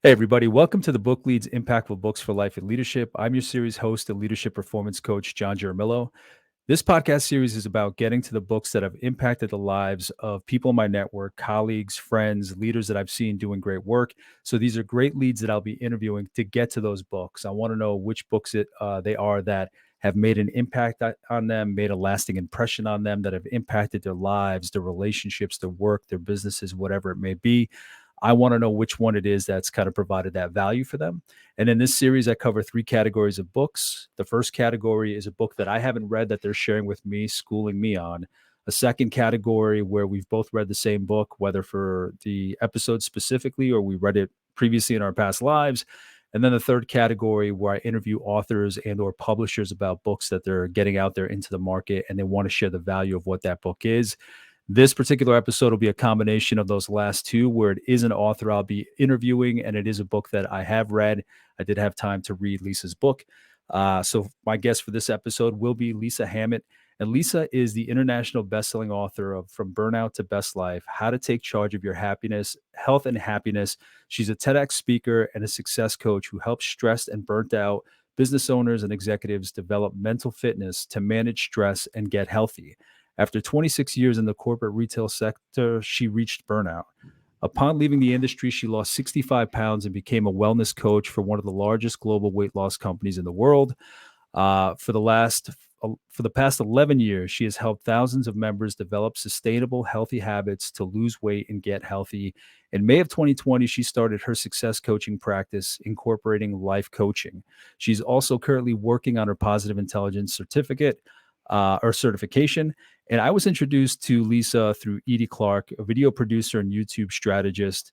Hey, everybody. Welcome to the Book Leads Impactful Books for Life and Leadership. I'm your series host and leadership performance coach, John Jaramillo. This podcast series is about getting to the books that have impacted the lives of people in my network, colleagues, friends, leaders that I've seen doing great work. So these are great leads that I'll be interviewing to get to those books. I want to know which books they are that have made an impact on them, made a lasting impression on them, that have impacted their lives, their relationships, their work, their businesses, whatever it may be. I want to know which one it is that's kind of provided that value for them. And in this series, I cover three categories of books. The first category is a book that I haven't read that they're sharing with me, schooling me on. A second category where we've both read the same book, whether for the episode specifically or we read it previously in our past lives. And then the third category where I interview authors and or publishers about books that they're getting out there into the market and they want to share the value of what that book is. This particular episode will be a combination of those last two, where it is an author I'll be interviewing, and it is a book that I have read. I did have time to read Lisa's book. So my guest for this episode will be Lisa Hammet. And Lisa is the international best-selling author of From Burnout to Best Life, How to Take Charge of Your Happiness, Health and Happiness. She's a TEDx speaker and a success coach who helps stressed and burnt out business owners and executives develop mental fitness to manage stress and get healthy. After 26 years in the corporate retail sector, she reached burnout. Upon leaving the industry, she lost 65 pounds and became a wellness coach for one of the largest global weight loss companies in the world. For the past 11 years, she has helped thousands of members develop sustainable, healthy habits to lose weight and get healthy. In May of 2020, she started her success coaching practice, incorporating life coaching. She's also currently working on her positive intelligence certification. And I was introduced to Lisa through Edie Clark, a video producer and YouTube strategist.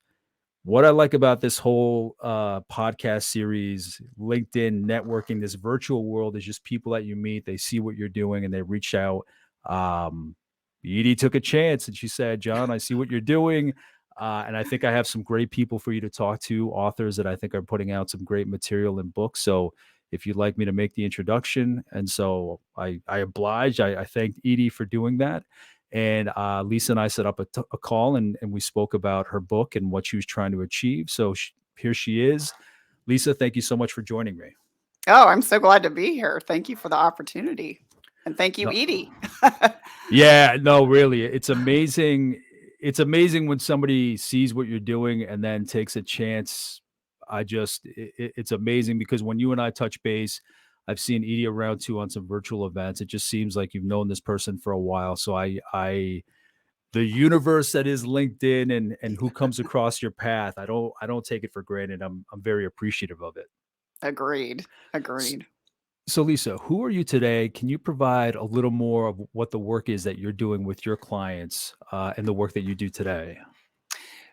What I like about this whole podcast series, LinkedIn networking, this virtual world is just people that you meet, they see what you're doing and they reach out. Um, Edie took a chance and she said, John, I see what you're doing. And I think I have some great people for you to talk to, authors that I think are putting out some great material and books. So if you'd like me to make the introduction. And so I obliged. I thanked Edie for doing that. And Lisa and I set up a call and we spoke about her book and what she was trying to achieve. So here she is. Lisa, thank you so much for joining me. Oh, I'm so glad to be here. Thank you for the opportunity. And thank you, No, Edie. yeah, no, really. It's amazing. It's amazing when somebody sees what you're doing and then takes a chance. It's amazing because when you and I touch base, I've seen Edie around too on some virtual events. It just seems like you've known this person for a while. So the universe that is LinkedIn and who comes across your path, I don't take it for granted. I'm very appreciative of it. Agreed. S- Agreed. So Lisa, who are you today? Can you provide a little more of what the work is that you're doing with your clients and the work that you do today?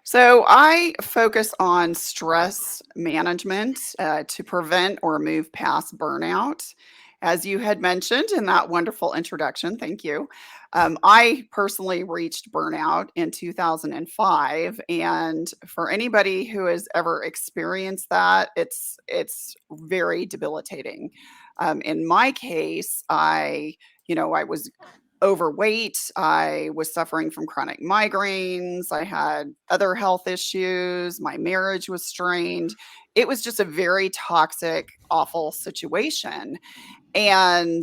So I focus on stress management to prevent or move past burnout. As you had mentioned in that wonderful introduction, thank you. I personally reached burnout in 2005, and for anybody who has ever experienced that, it's very debilitating. In my case, I was overweight. I was suffering from chronic migraines. I had other health issues. My marriage was strained. It was just a very toxic, awful situation. And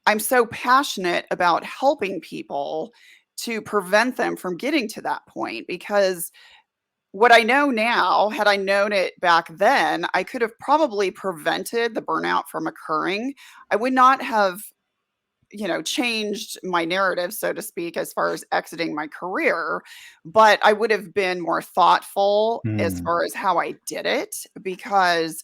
I'm so passionate about helping people to prevent them from getting to that point because what I know now, had I known it back then, I could have probably prevented the burnout from occurring. I would not have changed my narrative, so to speak, as far as exiting my career, but I would have been more thoughtful as Mm, far as how I did it because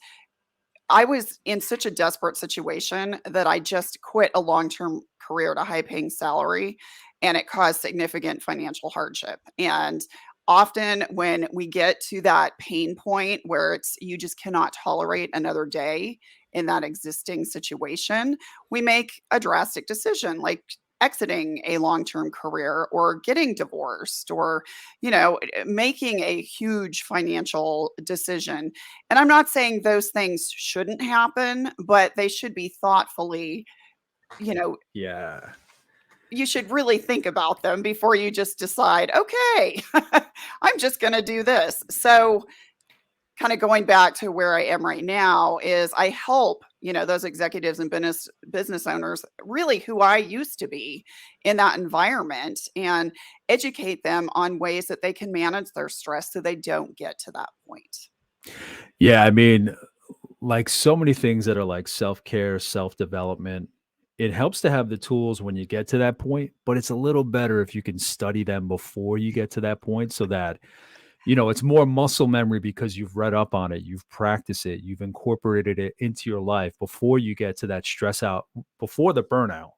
I was in such a desperate situation that I just quit a long-term career at a high-paying salary, and it caused significant financial hardship. And often when we get to that pain point where it's you just cannot tolerate another day in that existing situation, we make a drastic decision like exiting a long-term career or getting divorced or making a huge financial decision. And I'm not saying those things shouldn't happen, but they should be thoughtfully, you know, yeah. you should really think about them before you just decide, okay, I'm just going to do this. So kind of going back to where I am right now is I help, those executives and business owners, really who I used to be in that environment, and educate them on ways that they can manage their stress so they don't get to that point. Yeah, I mean, like so many things that are like self-care, self-development, it helps to have the tools when you get to that point, but it's a little better if you can study them before you get to that point so that, it's more muscle memory because you've read up on it, you've practiced it, you've incorporated it into your life before you get to that stress out, before the burnout.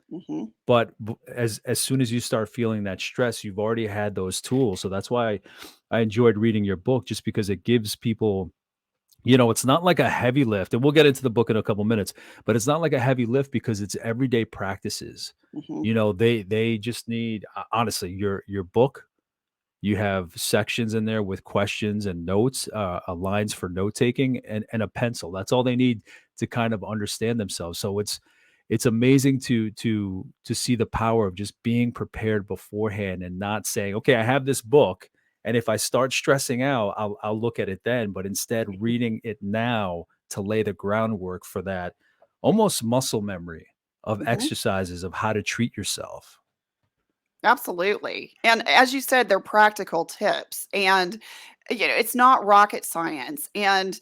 Hmm. But as soon as you start feeling that stress, you've already had those tools. So that's why I enjoyed reading your book, just because it gives people, it's not like a heavy lift, and we'll get into the book in a couple minutes, but it's not like a heavy lift because it's everyday practices. Hmm. They just need, honestly, your book, you have sections in there with questions and notes, lines for note taking, and a pencil. That's all they need to kind of understand themselves. So it's amazing to see the power of just being prepared beforehand and not saying, okay, I have this book, and if I start stressing out, I'll look at it then. But instead, reading it now to lay the groundwork for that almost muscle memory of Hmm. exercises of how to treat yourself. Absolutely. And as you said, they're practical tips, and it's not rocket science. And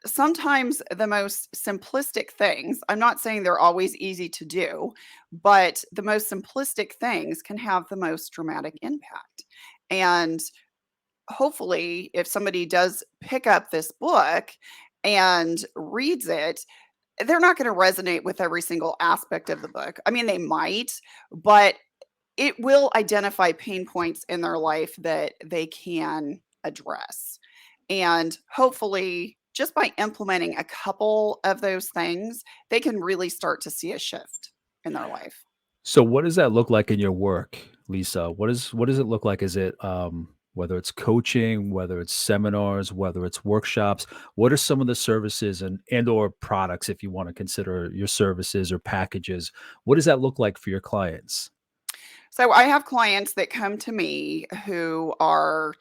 sometimes the most simplistic things, I'm not saying they're always easy to do, but the most simplistic things can have the most dramatic impact. And hopefully, if somebody does pick up this book and reads it, they're not going to resonate with every single aspect of the book. I mean, they might, but it will identify pain points in their life that they can address. And hopefully, just by implementing a couple of those things, they can really start to see a shift in their life. So what does that look like in your work, Lisa? What does it look like? Is it whether it's coaching, whether it's seminars, whether it's workshops? What are some of the services and or products, if you want to consider your services or packages? What does that look like for your clients? So I have clients that come to me who are,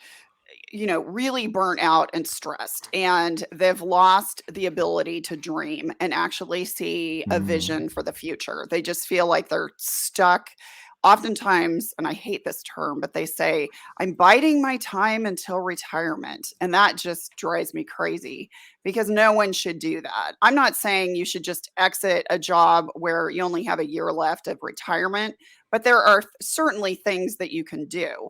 really burnt out and stressed, and they've lost the ability to dream and actually see a Mm, vision for the future. They just feel like they're stuck. Oftentimes, and I hate this term, but they say, I'm biding my time until retirement. And that just drives me crazy because no one should do that. I'm not saying you should just exit a job where you only have a year left of retirement, but there are certainly things that you can do.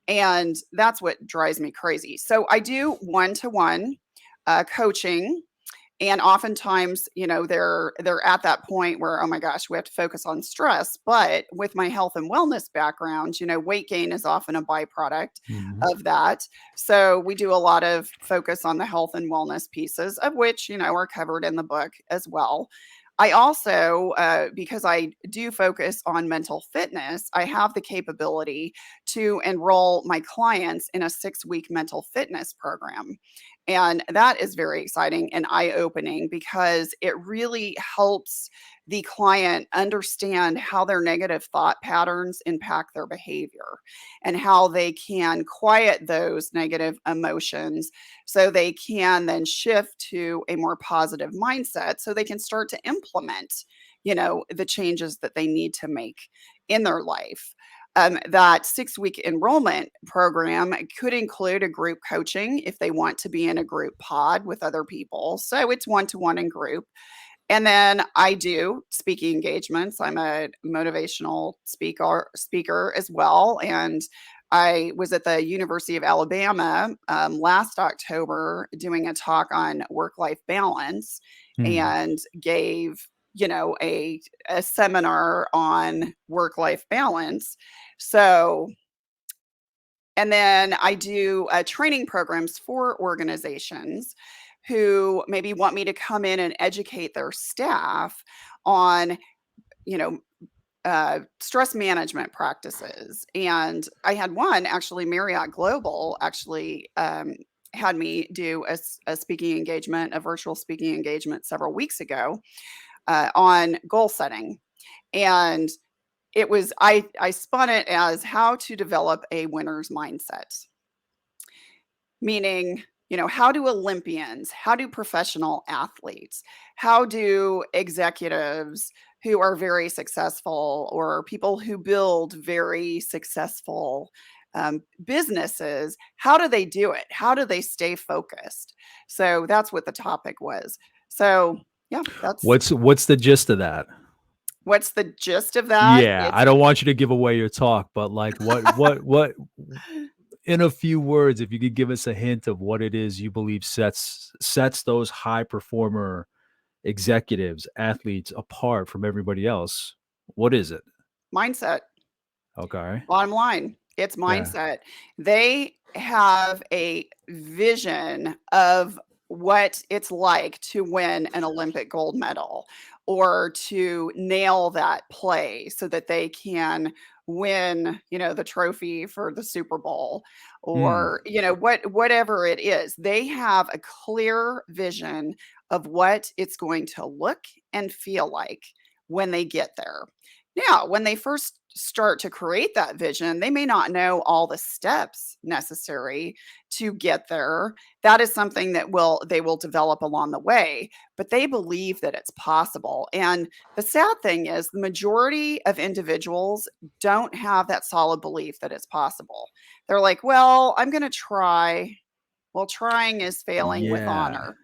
And that's what drives me crazy. So I do one-to-one coaching, and oftentimes, they're at that point where, oh my gosh, we have to focus on stress. But with my health and wellness background, weight gain is often a byproduct mhm. of that. So we do a lot of focus on the health and wellness pieces, of which, are covered in the book as well. I also, because I do focus on mental fitness, I have the capability to enroll my clients in a 6-week mental fitness program. And that is very exciting and eye opening because it really helps the client understand how their negative thought patterns impact their behavior and how they can quiet those negative emotions so they can then shift to a more positive mindset so they can start to implement, the changes that they need to make in their life. That 6-week enrollment program could include a group coaching if they want to be in a group pod with other people. So it's one-to-one in group. And then I do speaking engagements. I'm a motivational speaker as well. And I was at the University of Alabama last October doing a talk on work-life balance Hmm. and gave a seminar on work-life balance. So, and then I do training programs for organizations who maybe want me to come in and educate their staff on, you know, stress management practices. And I had one actually, Marriott Global actually had me do a speaking engagement, a virtual speaking engagement several weeks ago on goal setting. And it was I spun it as how to develop a winner's mindset. Meaning How do Olympians, how do professional athletes, how do executives who are very successful or people who build very successful businesses, how do they do it? How do they stay focused? So that's what the topic was. So, yeah, that's What's the gist of that? what's the gist of that. Yeah, I It's don't want you to give away your talk, but like what in a few words, if you could give us a hint of what it is you believe sets those high performer executives, athletes apart from everybody else, what is it? mindset. Okay. Bottom line, it's Yeah. mindset. They have a vision of what it's like to win an Olympic gold medal or to nail that play so that they can win, the trophy for the Super Bowl Mm. or, whatever it is. They have a clear vision of what it's going to look and feel like when they get there. Now, when they first start to create that vision, they may not know all the steps necessary to get there. That is something that they will develop along the way, but they believe that it's possible. And the sad thing is the majority of individuals don't have that solid belief that it's possible. They're like, "Well, I'm going to try." Well, trying is failing with Yeah. honor.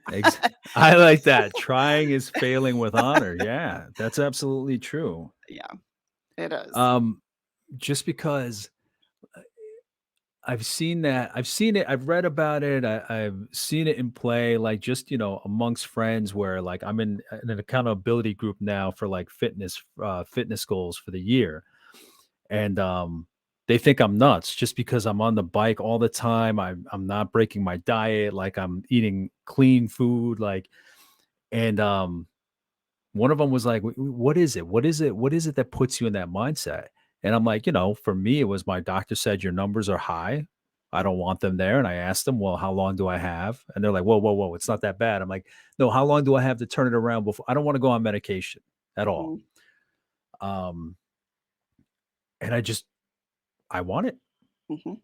I like that. Trying is failing with honor. Yeah, that's absolutely true. Yeah, it is. Um, just because I've seen it, I've read about it, I've seen it in play, like just, amongst friends where like I'm in an accountability group now for like fitness goals for the year. And they think I'm nuts just because I'm on the bike all the time. I'm not breaking my diet, like I'm eating clean food, like and one of them was like, What is it? What is it? What is it that puts you in that mindset?" And I'm like, for me, it was my doctor said your numbers are high. I don't want them there. And I asked them, well, how long do I have? And they're like, whoa, whoa, whoa, it's not that bad. I'm like, no, how long do I have to turn it around before? I don't want to go on medication at all. Mhm, Um, and I want it. mhm,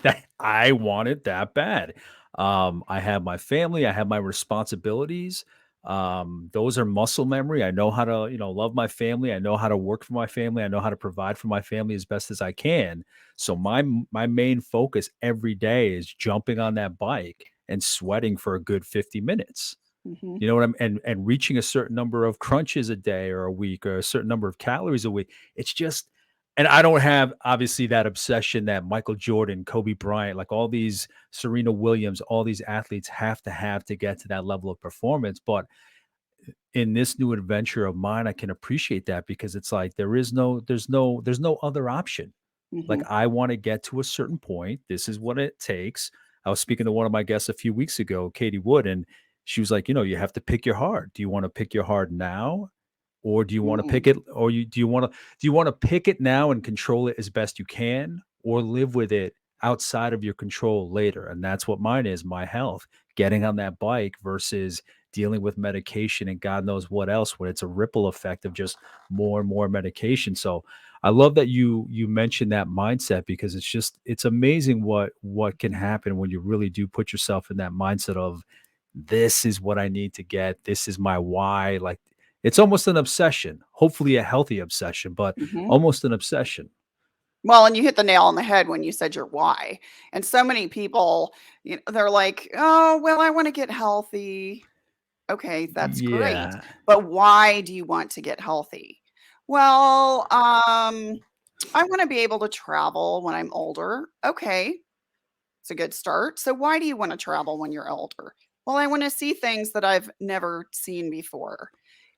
That I want it that bad. I have my family, I have my responsibilities. Those are muscle memory. I know how to, love my family. I know how to work for my family. I know how to provide for my family as best as I can. So my main focus every day is jumping on that bike and sweating for a good 50 minutes. mhm, You know what I'm and reaching a certain number of crunches a day or a week or a certain number of calories a week. It's just and I don't have obviously that obsession that Michael Jordan, Kobe Bryant, like all these Serena Williams, all these athletes have to get to that level of performance. But in this new adventure of mine, I can appreciate that because it's like there's no other option. Like, mhm, I wanna get to a certain point. This is what it takes. I was speaking to one of my guests a few weeks ago, Katie Wood, and she was like, "You have to pick your heart. Do you wanna pick your heart now, or do you wanna mm, pick it or you do you wanna pick it now and control it as best you can, or live with it outside of your control later?" And that's what mine is, my health, getting on that bike versus dealing with medication and God knows what else when it's a ripple effect of just more and more medication. So I love that you mentioned that mindset because it's amazing what can happen when you really do put yourself in that mindset of this is what I need to get. This is my why. Like it's almost an obsession, hopefully a healthy obsession, but mhm. almost an obsession. Well, and you hit the nail on the head when you said your why. And so many people, they're like, "Oh, well, I want to get healthy." Okay, that's great. Yeah. But why do you want to get healthy? Well, I want to be able to travel when I'm older. Okay, it's a good start. So why do you want to travel when you're older? Well, I want to see things that I've never seen before.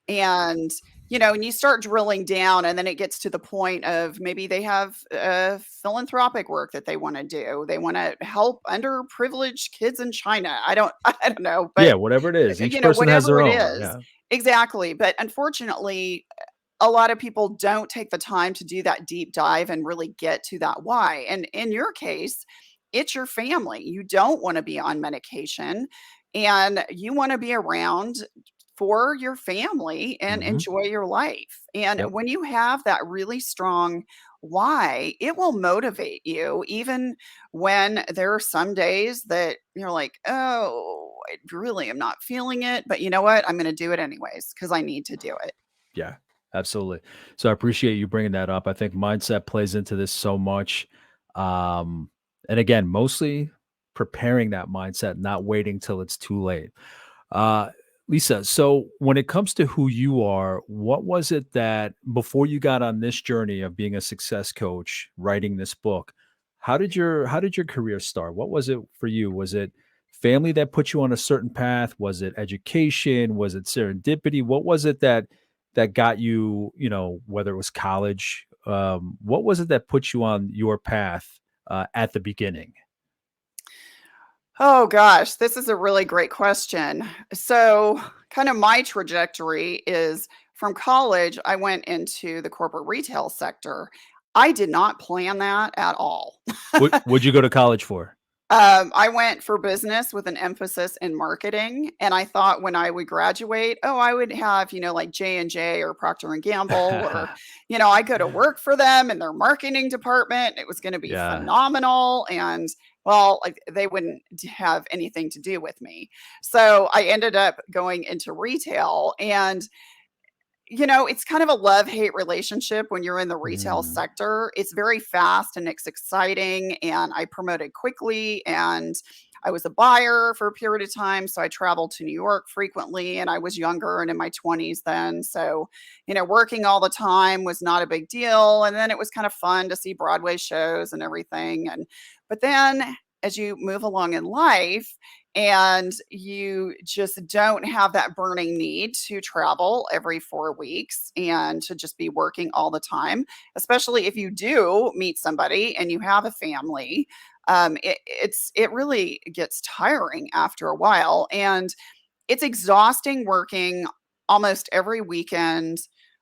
And, and you start drilling down, and then it gets to the point of maybe they have philanthropic work that they want to do. They want to help underprivileged kids in China. I don't know, Yeah, but whatever it is. Each person has whatever their it own. is, Yeah. exactly. But unfortunately, a lot of people don't take the time to do that deep dive and really get to that why. And in your case, it's your family. You don't want to be on medication and you want to be around for your family and Mhm. enjoy your life. And Yep. when you have that really strong why, it will motivate you even when there are some days that you're like, oh, I really am not feeling it. But you know what? I'm going to do it anyways because I need to do it. Yeah, absolutely. So I appreciate you bringing that up. I think mindset plays into this so much. Um, and again, mostly preparing that mindset, not waiting till it's too late. Uh, Lisa, so when it comes to who you are, what was it that before you got on this journey of being a success coach, writing this book, how did your career start? What was it for you? Was it family that put you on a certain path? Was it education? Was it serendipity? What was it that got you, whether it was college, what was it that put you on your path at the beginning? Oh gosh, this is a really great question. So, kind of my trajectory is from college, I went into the corporate retail sector. I did not plan that at all. What'd you go to college for? I went for business with an emphasis in marketing, and I thought when I would graduate, oh, I would have, like J&J or Procter and Gamble, or, I go to work for them in their marketing department. It was going to be Yeah. phenomenal. And well, like they wouldn't have anything to do with me. So I ended up going into retail, and it's kind of a love-hate relationship when you're in the retail Mm. sector. It's very fast and it's exciting, and I promoted quickly, and I was a buyer for a period of time, so I traveled to New York frequently, and I was younger and in my 20s then. So, working all the time was not a big deal, and then it was kind of fun to see Broadway shows and everything. And but then as you move along in life, and you just don't have that burning need to travel every 4 weeks and to just be working all the time, especially if you do meet somebody and you have a family. It really gets tiring after a while, and it's exhausting working almost every weekend,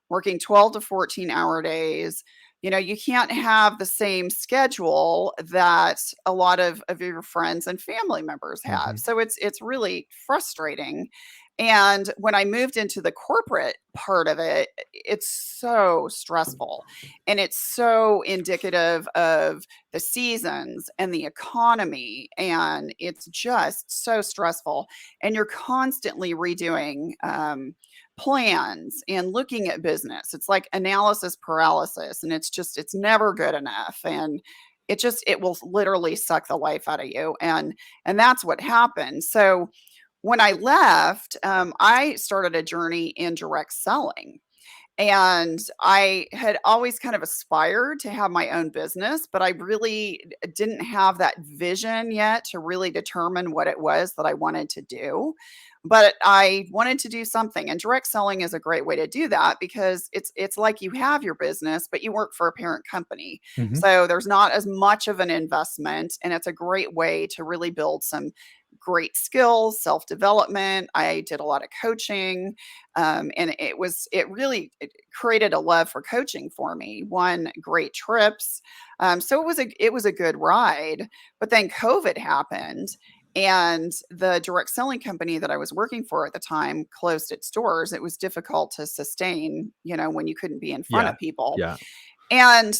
working 12 to 14-hour days. You can't have the same schedule that a lot of your friends and family members have. Mhm. So it's really frustrating. And when I moved into the corporate part of it, it's so stressful, and it's so indicative of the seasons and the economy, and it's just so stressful, and you're constantly redoing plans and looking at business. It's like analysis paralysis, and it's never good enough, and it will literally suck the life out of you, and that's what happened. So when I left, I started a journey in direct selling. And I had always kind of aspired to have my own business, but I really didn't have that vision yet to really determine what it was that I wanted to do. But I wanted to do something, and direct selling is a great way to do that because it's like you have your business, but you work for a parent company. Mhm. So there's not as much of an investment, and it's a great way to really build some great skills, self-development. I did a lot of coaching, and it created a love for coaching for me. Won great trips, so it was a good ride. But then COVID happened, and the direct selling company that I was working for at the time closed its doors. It was difficult to sustain, when you couldn't be in front Yeah. of people. Yeah. And,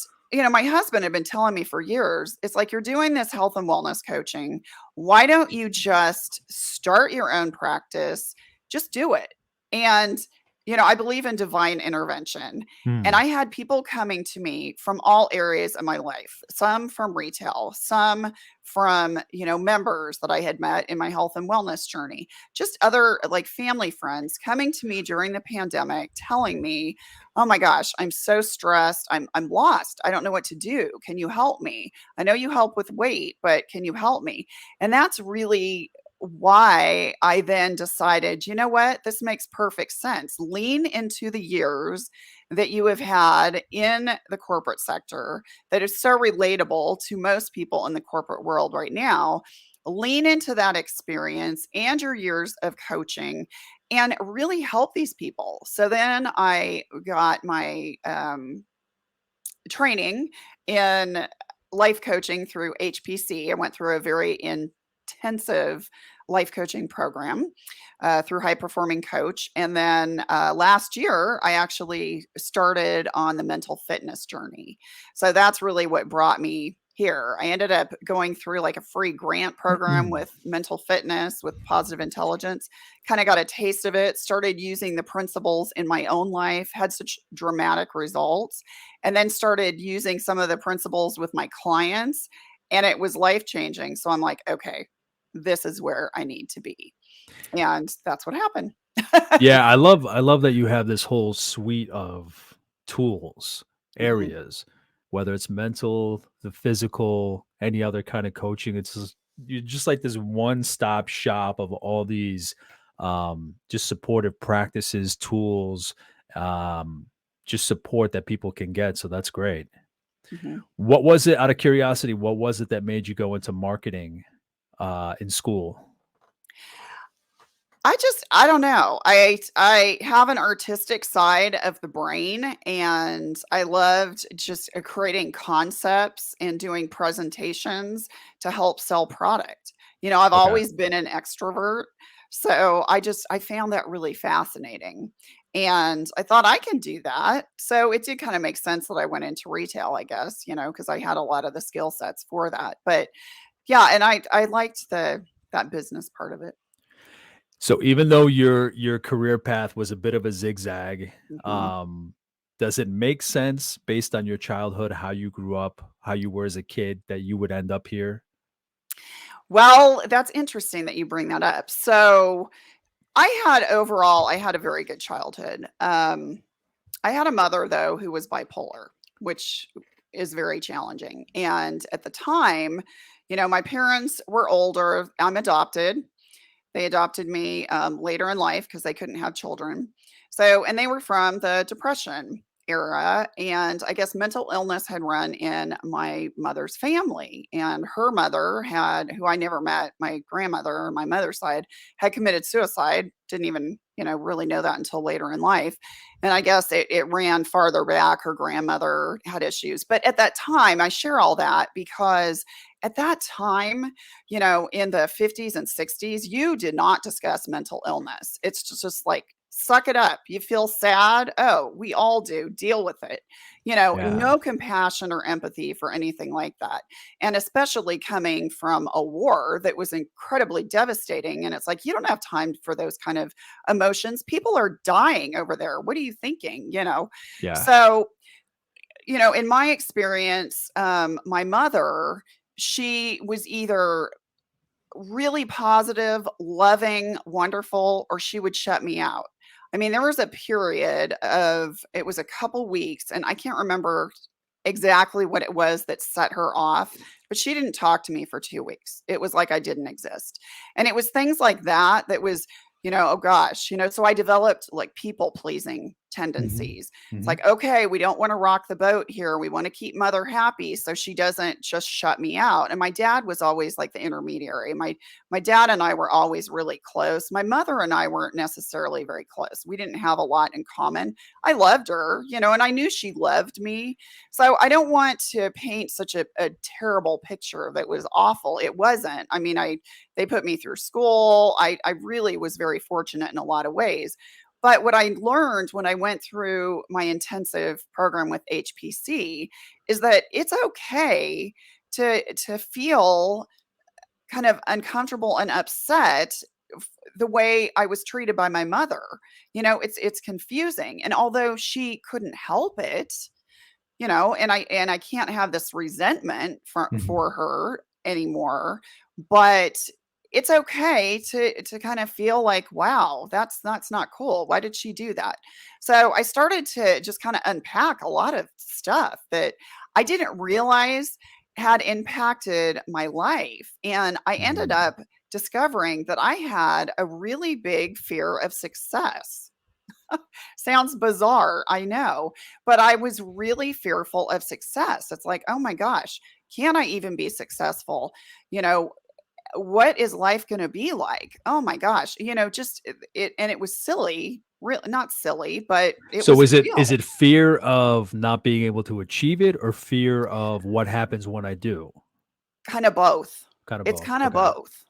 my husband had been telling me for years, it's like, you're doing this health and wellness coaching. Why don't you just start your own practice? Just do it. And, I believe in divine intervention. And Mm. I had people coming to me from all areas of my life, some from retail, some from, members that I had met in my health and wellness journey, just other like family friends coming to me during the pandemic, telling me, oh my gosh, I'm so stressed. I'm lost. I don't know what to do. Can you help me? I know you help with weight, but can you help me? And that's really why I then decided, you know what? This makes perfect sense. Lean into the years that you have had in the corporate sector that is so relatable to most people in the corporate world right now. Lean into that experience and your years of coaching and really help these people. So then I got my training in life coaching through HPC. I went through a very intensive life coaching program through High Performing Coach. And then last year, I actually started on the mental fitness journey. So that's really what brought me here. I ended up going through like a free grant program with mental fitness, with positive intelligence, kind of got a taste of it, started using the principles in my own life, had such dramatic results, and then started using some of the principles with my clients. And it was life changing. So I'm like, okay, this is where I need to be. And that's what happened. Yeah, I love that you have this whole suite of tools, Mhm, areas, whether it's mental, the physical, any other kind of coaching. It's just, you're just like this one-stop shop of all these just supportive practices, tools, um, just support that people can get. So that's great. mhm. What was it, out of curiosity, what was it that made you go into marketing in school? I don't know. I have an artistic side of the brain, and I loved just creating concepts and doing presentations to help sell product. I've Okay. always been an extrovert, so I found that really fascinating. And I thought I can do that. So it did kind of make sense that I went into retail, I guess, because I had a lot of the skill sets for that. But yeah, and I liked the that business part of it. So even though your career path was a bit of a zigzag, Mhm. um, does it make sense based on your childhood, how you grew up, how you were as a kid, that you would end up here? Well, that's interesting that you bring that up. So, I had a very good childhood. I had a mother though who was bipolar, which is very challenging. And at the time, my parents were older. I'm adopted. They adopted me later in life because they couldn't have children. So, and they were from the Depression era. And I guess mental illness had run in my mother's family. And her mother had, who I never met, my grandmother on my mother's side, had committed suicide. Didn't even, really know that until later in life. And I guess it ran farther back. Her grandmother had issues. But at that time, I share all that because at that time, in the 50s and 60s, you did not discuss mental illness. It's just like, suck it up. You feel sad? Oh, we all do. Deal with it. Yeah. No compassion or empathy for anything like that. And especially coming from a war that was incredibly devastating. And it's like, you don't have time for those kind of emotions. People are dying over there. What are you thinking? Yeah. So, in my experience, my mother, she was either really positive, loving, wonderful, or she would shut me out. I mean, there was a period of it was a couple weeks, and I can't remember exactly what it was that set her off, but she didn't talk to me for 2 weeks. It was like I didn't exist. And it was things like that that was, oh gosh, so I developed like people pleasing Mhm. tendencies. It's Mhm. like, okay, we don't want to rock the boat here. We want to keep mother happy so she doesn't just shut me out. And my dad was always like the intermediary. My dad and I were always really close. My mother and I weren't necessarily very close. We didn't have a lot in common. I loved her, and I knew she loved me. So I don't want to paint such a terrible picture of it was awful. It wasn't. I mean, they put me through school. I really was very fortunate in a lot of ways. But what I learned when I went through my intensive program with HPC is that it's okay to feel kind of uncomfortable and upset the way I was treated by my mother. It's confusing. And although she couldn't help it, and I can't have this resentment for Mhm. her anymore, but it's okay to kind of feel like, wow, that's not cool. Why did she do that? So I started to just kind of unpack a lot of stuff that I didn't realize had impacted my life. And I ended Mhm. up discovering that I had a really big fear of success. Sounds bizarre, I know, but I was really fearful of success. It's like, "Oh my gosh, can I even be successful?" You know, "What is life gonna be like?" Oh my gosh, just and it was silly, real not silly, but it So was is real. it fear of not being able to achieve it, or fear of what happens when I do? Kinda both. Kind of It's both. kinda Okay. both.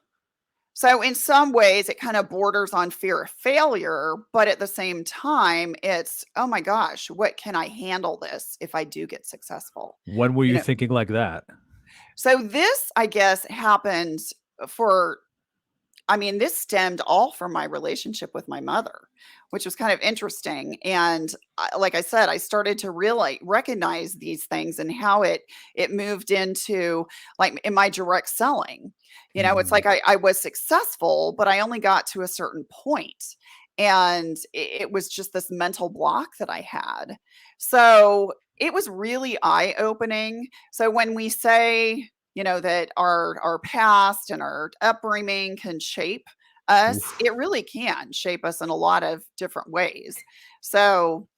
So in some ways, it kind of borders on fear of failure, but at the same time, it's, oh my gosh, what can I handle this if I do get successful? When were You you know, thinking like that? so this, I guess, happened for I mean, this stemmed all from my relationship with my mother, which was kind of interesting. And like I said, I started to really recognize these things and how it moved into like in my direct selling. It's Mhm. like I was successful, but I only got to a certain point. And it was just this mental block that I had. So it was really eye opening. So when we say, that our past and our upbringing can shape us, Oof. it really can shape us in a lot of different ways. So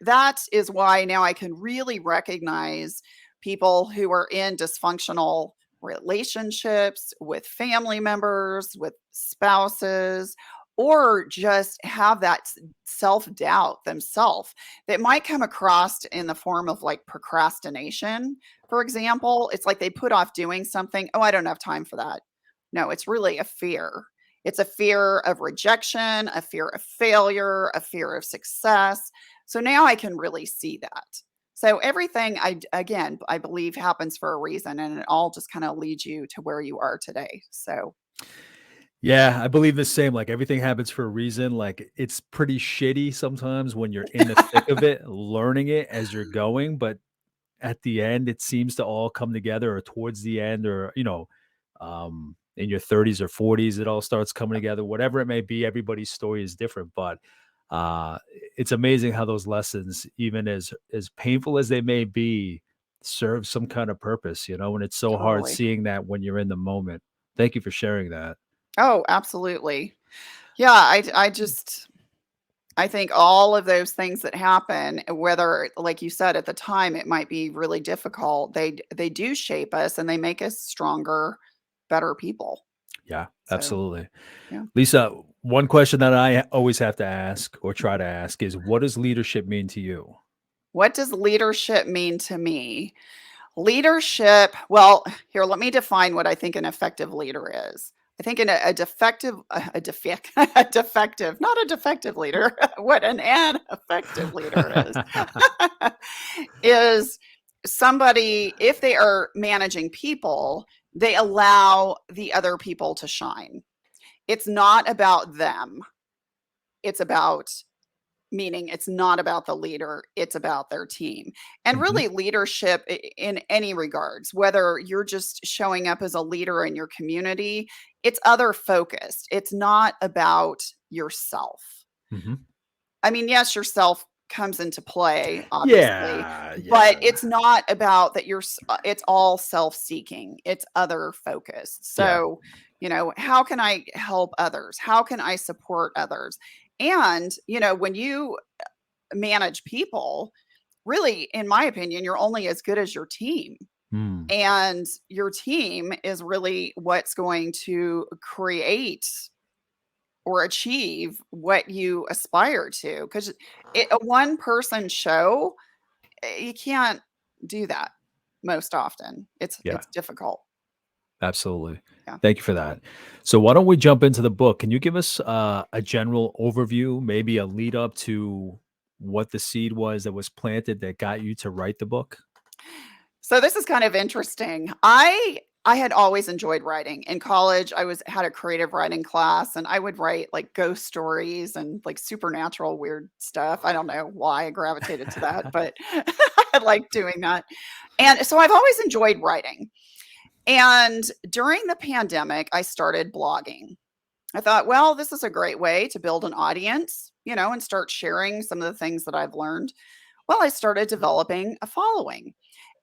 that is why now I can really recognize people who are in dysfunctional relationships with family members, with spouses, or just have that self doubt themselves that might come across in the form of like procrastination. For example, it's like they put off doing something. Oh, I don't have time for that. No, it's really a fear. It's a fear of rejection, a fear of failure, a fear of success. So now I can really see that. So everything again, I believe happens for a reason and it all just kind of leads you to where you are today. So Yeah, I believe the same. Like everything happens for a reason. Like it's pretty shitty sometimes when you're in the thick of it, learning it as you're going, but at the end, it seems to all come together, or towards the end, or in your 30s or 40s, it all starts coming together. Whatever it may be, everybody's story is different, but uh, it's amazing how those lessons, even as painful as they may be, serve some kind of purpose. And it's so hard totally. seeing that when you're in the moment. Thank you for sharing that. Oh, absolutely. Yeah, I just I think all of those things that happen, whether like you said at the time it might be really difficult, they do shape us and they make us stronger, better people. Yeah, So, absolutely. yeah. Lisa, one question that I always have to ask, or try to ask, is what does leadership mean to you? What does leadership mean to me? Leadership, well, here, let me define what I think an effective leader is. I think a defective, a defective, not a defective leader, what an effective leader is, is somebody, if they are managing people, they allow the other people to shine. It's not about them. It's about Meaning it's not about the leader, it's about their team. And Mhm. really leadership in any regards, whether you're just showing up as a leader in your community, it's other focused. It's not about yourself. Mhm. I mean, yes, yourself comes into play, obviously, Yeah, but yeah, it's not about that it's all self-seeking. It's other focused. yeah. So, how can I help others? How can I support others? And, when you manage people, really, in my opinion, you're only as good as your team. Mm, And your team is really what's going to create or achieve what you aspire to. Because a one person show, you can't do that most often. yeah, It's difficult. absolutely. Yeah. Thank you for that. So why don't we jump into the book? Can you give us a general overview, maybe a lead up to what the seed was that was planted that got you to write the book? So this is kind of interesting. I had always enjoyed writing. In college, had a creative writing class and I would write like ghost stories and like supernatural weird stuff. I don't know why I gravitated to that, but I like doing that. And so I've always enjoyed writing. And during the pandemic, I started blogging. I thought, well, this is a great way to build an audience, and start sharing some of the things that I've learned. Well, I started developing a following.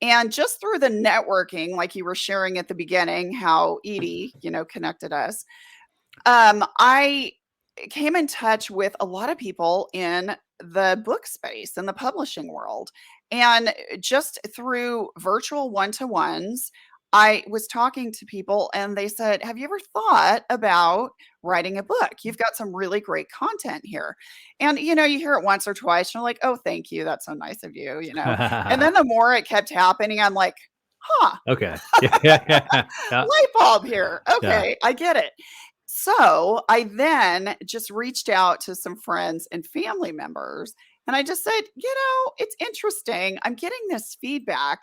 And just through the networking, like you were sharing at the beginning, how Edie, connected us, I came in touch with a lot of people in the book space and the publishing world. And just through virtual one to ones, I was talking to people and they said, have you ever thought about writing a book? You've got some really great content here. And, you hear it once or twice, and you're like, oh, thank you. That's so nice of you. And then the more it kept happening, I'm like, huh, Okay. Yeah, yeah, yeah, yeah, light bulb here. yeah. Okay, I get it. So I then just reached out to some friends and family members. And I just said, it's interesting. I'm getting this feedback.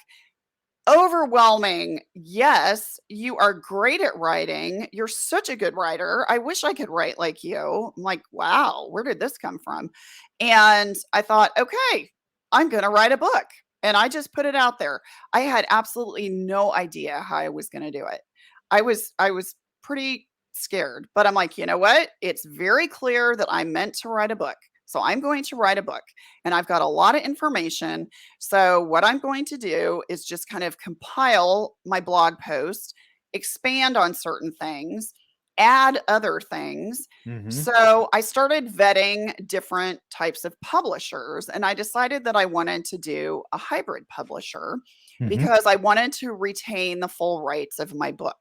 Overwhelming. Yes, you are great at writing. You're such a good writer. I wish I could write like you. I'm like, wow, where did this come from? And I thought, okay, I'm going to write a book. And I just put it out there. I had absolutely no idea how I was going to do it. I was pretty scared, but I'm like, you know what? It's very clear that I'm meant to write a book. So I'm going to write a book, and I've got a lot of information. So what I'm going to do is just kind of compile my blog post, expand on certain things, add other things. Mhm. So I started vetting different types of publishers, and I decided that I wanted to do a hybrid publisher Mhm. because I wanted to retain the full rights of my book.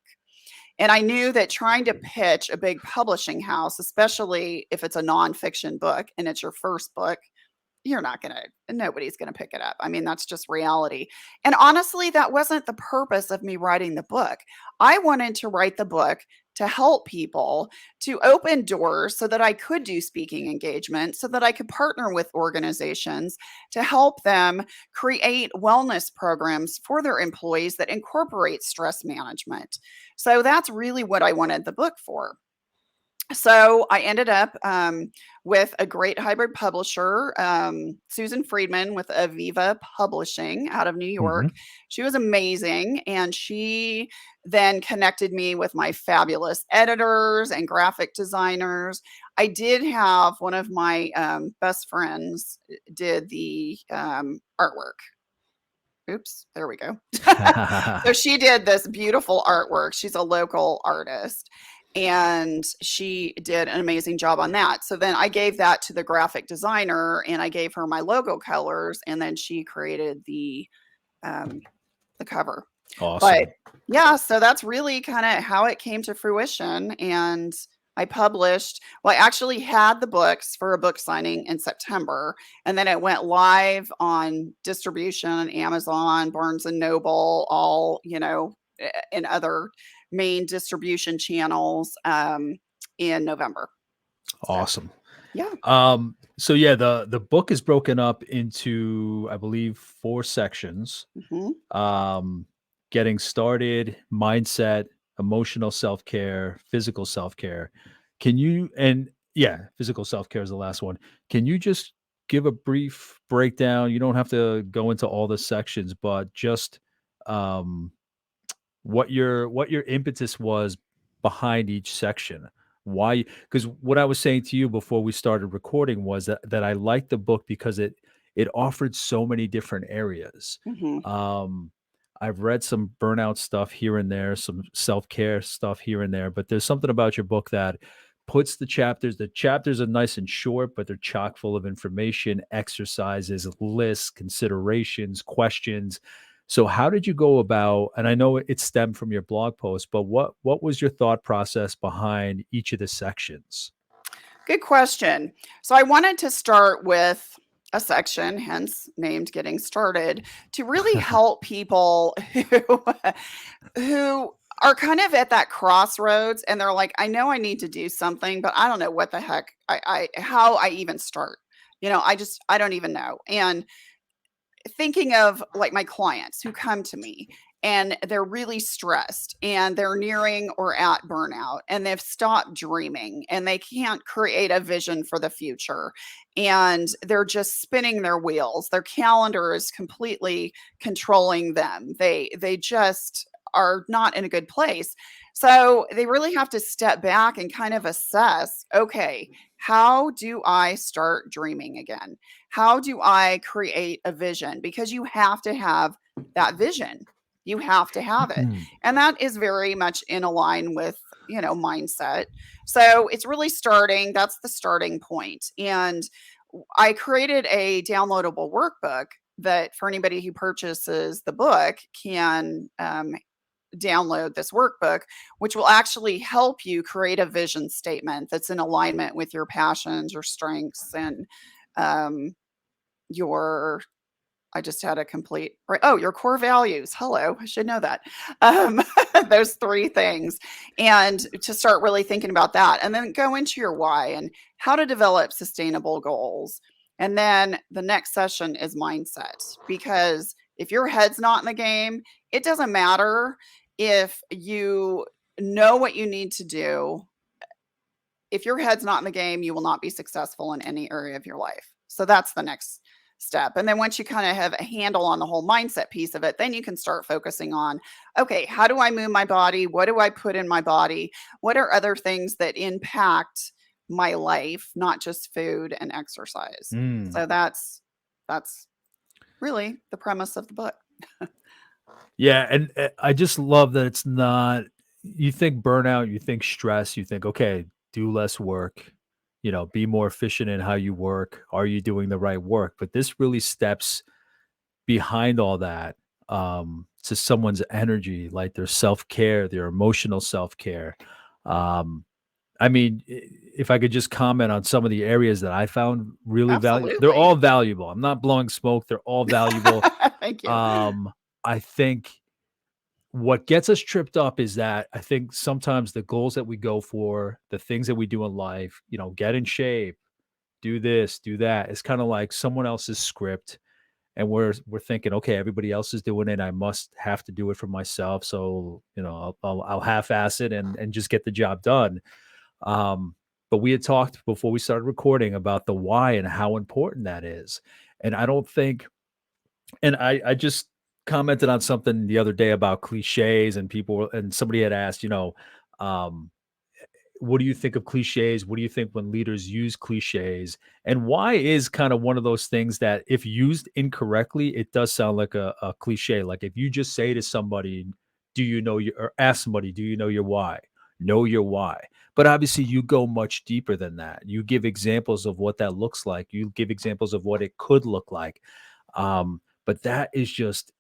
And I knew that trying to pitch a big publishing house, especially if it's a nonfiction book and it's your first book, you're not gonna nobody's gonna pick it up. I mean, that's just reality. And honestly, that wasn't the purpose of me writing the book. I wanted to write the book to help people, to open doors so that I could do speaking engagements, so that I could partner with organizations to help them create wellness programs for their employees that incorporate stress management. So that's really what I wanted the book for. So I ended up with a great hybrid publisher, Susan Friedman with Aviva Publishing out of New York. Mhm. She was amazing. And she then connected me with my fabulous editors and graphic designers. I did have one of my best friends did the artwork. Oops, there we go. So she did this beautiful artwork. She's a local artist, and she did an amazing job on that. So then I gave that to the graphic designer, and I gave her my logo colors, and then she created um, the cover. But Awesome. yeah, so that's really kind of how it came to fruition. And I published, well, I actually had the books for a book signing in September, and then it went live on distribution on Amazon, Barnes and Noble, all, and other main distribution channels in November. So, Awesome. yeah. So yeah, the book is broken up into, I believe, 4 sections. Hmm. Um, Getting started, mindset, emotional self-care, physical self-care. Can you and yeah, physical self-care is the last one. Can you just give a brief breakdown? You don't have to go into all the sections, but just um what your impetus was behind each section. Why? Because what I was saying to you before we started recording was that I liked the book because it offered so many different areas. Hmm. Um, I've read some burnout stuff here and there, some self-care stuff here and there, but there's something about your book that puts the chapters are nice and short, but they're chock full of information, exercises, lists, considerations, questions. So how did you go about, and I know it stemmed from your blog post, but what was your thought process behind each of the sections? Good question. So I wanted to start with a section, hence named Getting Started, to really help people who are kind of at that crossroads, and they're like, I know I need to do something, but I don't know what the heck I how I even start. I don't even know. And thinking of like my clients who come to me and they're really stressed and they're nearing or at burnout, and they've stopped dreaming and they can't create a vision for the future, and they're just spinning their wheels. Their calendar is completely controlling them. They just are not in a good place. So they really have to step back and kind of assess, okay, how do I start dreaming again? How do I create a vision? Because you have to have that vision. You have to have it. Mm. And that is very much in align with, mindset. So it's really starting, that's the starting point. And I created a downloadable workbook that for anybody who purchases the book can download this workbook, which will actually help you create a vision statement that's in alignment with your passions, your strengths, and um, your I just had a complete oh, your core values. Hello, I should know that. Um, those 3 things, and to start really thinking about that, and then go into your why and how to develop sustainable goals. And then the next session is mindset, because if your head's not in the game, it doesn't matter if you know what you need to do. If your head's not in the game, you will not be successful in any area of your life. So that's the next step. And then once you kind of have a handle on the whole mindset piece of it, then you can start focusing on, okay, how do I move my body? What do I put in my body? What are other things that impact my life, not just food and exercise? Mm. So that's really the premise of the book. Yeah, and, I just love that it's not you think burnout, you think stress, you think, "Okay, do less work, be more efficient in how you work. Are you doing the right work?" But this really steps behind all that, to someone's energy, like their self-care, their emotional self-care. Um, I mean, if I could just comment on some of the areas that I found really valuable, they're Absolutely. all valuable. I'm not blowing smoke, they're all valuable. Thank you. I think what gets us tripped up is that I think sometimes the goals that we go for, the things that we do in life, get in shape, do this, do that. It's kind of like someone else's script, and we're thinking, okay, everybody else is doing it. I must have to do it for myself. So I'll half-ass it and just get the job done. But we had talked before we started recording about the why and how important that is. And I don't think and I just commented on something the other day about cliches and and somebody had asked, um, what do you think of cliches? What do you think when leaders use cliches? And why is kind of one of those things that if used incorrectly, it does sound like a cliche. Like if you just say to somebody, do you know your or ask somebody, do you know your why? Know your why. But obviously you go much deeper than that. You give examples of what that looks like. You give examples of what it could look like. But that is just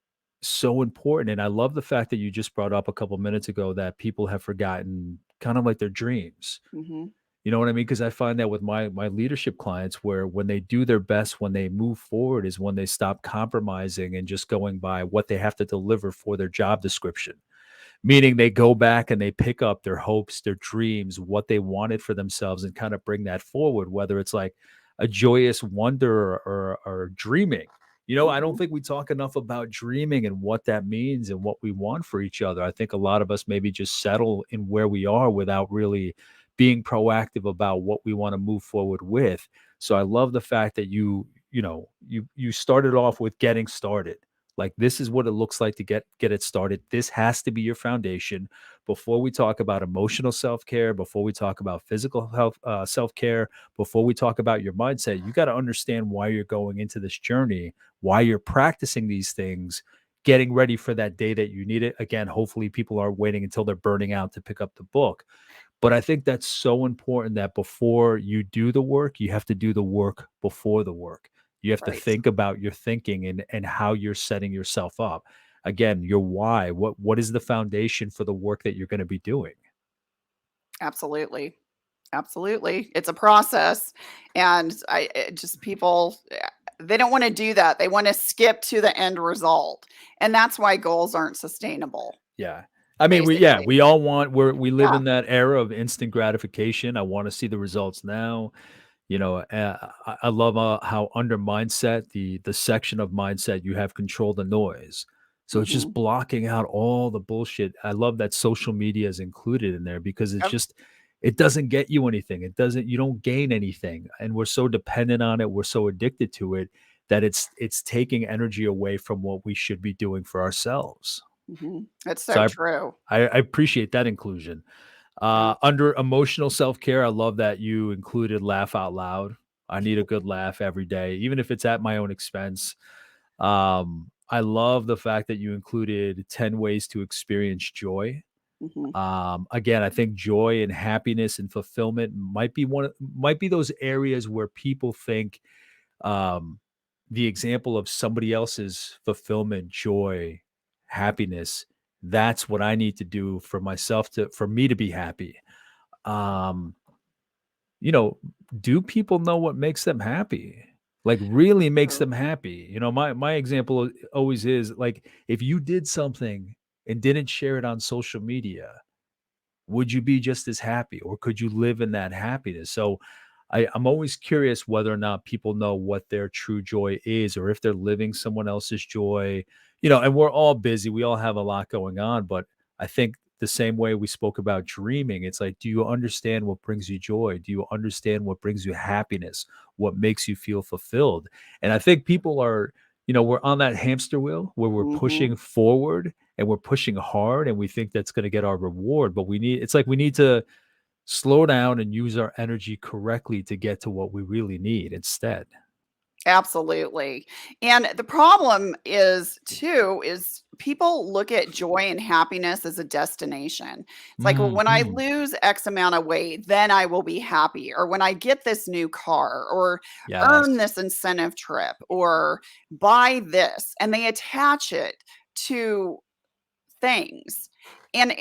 so important. And I love the fact that you just brought up a couple minutes ago that people have forgotten kind of like their dreams. Hmm. You know what I mean? Because I find that with my leadership clients, where when they do their best, when they move forward, is when they stop compromising and just going by what they have to deliver for their job description. Meaning they go back and they pick up their hopes, their dreams, what they wanted for themselves and kind of bring that forward, whether it's like a joyous wonder or dreaming. I don't Hmm. think we talk enough about dreaming and what that means and what we want for each other. I think a lot of us maybe just settle in where we are without really being proactive about what we want to move forward with. So I love the fact that you started off with getting started, like, this is what it looks like to get it started. This has to be your foundation before we talk about emotional self-care, before we talk about physical health, self-care, before we talk about your mindset. You got to understand why you're going into this journey, why you're practicing these things, getting ready for that day that you need it. Again, hopefully people aren't waiting until they're burning out to pick up the book. But I think that's so important that before you do the work, you have to do the work before the work. You have to Right. think about your thinking and how you're setting yourself up. Again, your why. What is the foundation for the work that you're going to be doing? Absolutely. Absolutely. It's a process, and just people, they don't wanna do that. They wanna skip to the end result, and that's why goals aren't sustainable, Yeah. I mean, basically. we all we live Yeah. in that era of instant gratification. I want to see the results now. I love how under mindset, the section of mindset, you have control the noise. So it's just Mhm. blocking out all the bullshit. I love that social media is included in there because Yep. it doesn't get you anything. You don't gain anything. And we're so dependent on it. We're so addicted to it that it's taking energy away from what we should be doing for ourselves. Mhm. It's So so true. I appreciate that inclusion. Yeah. Under emotional self-care, I love that you included laugh out loud. I need a good laugh every day, even if it's at my own expense. I love the fact that you included 10 ways to experience joy. Mhm. Again, I think joy and happiness and fulfillment might be those areas where people think um, the example of somebody else's fulfillment, joy, happiness. That's what I need to do for myself for me to be happy. Um, you know, do people know what makes them happy? like really makes True. them happy. My example always is like if you did something and didn't share it on social media, would you be just as happy or could you live in that happiness? So I'm always curious whether or not people know what their true joy is or if they're living someone else's joy. And we're all busy. We all have a lot going on, but I think the same way we spoke about dreaming, it's like, do you understand what brings you joy? Do you understand what brings you happiness? What makes you feel fulfilled? And I think people are, we're on that hamster wheel where we're Mhm. pushing forward and we're pushing hard and we think that's going to get our reward, but it's like we need to slow down and use our energy correctly to get to what we really need instead. Absolutely. And the problem is too, is people look at joy and happiness as a destination. It's like, well, when I Mhm. lose X amount of weight, then I will be happy. Or when I get this new car, or earn Yes. this incentive trip, or buy this. And they attach it to things. And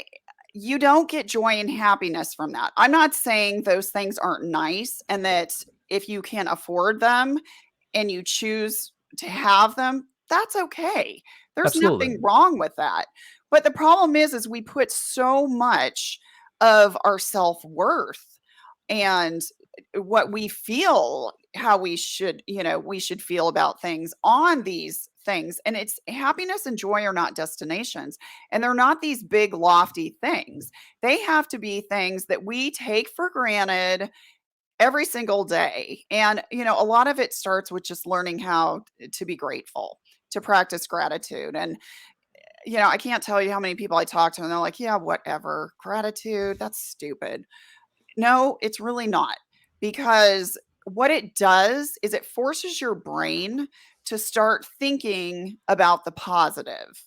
you don't get joy and happiness from that. I'm not saying those things aren't nice and that if you can afford them and you choose to have them, that's okay. There's Absolutely. nothing wrong with that. But the problem is we put so much of our self-worth and what we feel, how we should feel about things on these things. And it's happiness and joy are not destinations. And they're not these big lofty things. They have to be things that we take for granted every single day. And, a lot of it starts with just learning how to be grateful, to practice gratitude. And, I can't tell you how many people I talk to and they're like, yeah, whatever, gratitude, that's stupid. No, it's really not. Because what it does is it forces your brain to start thinking about the positive.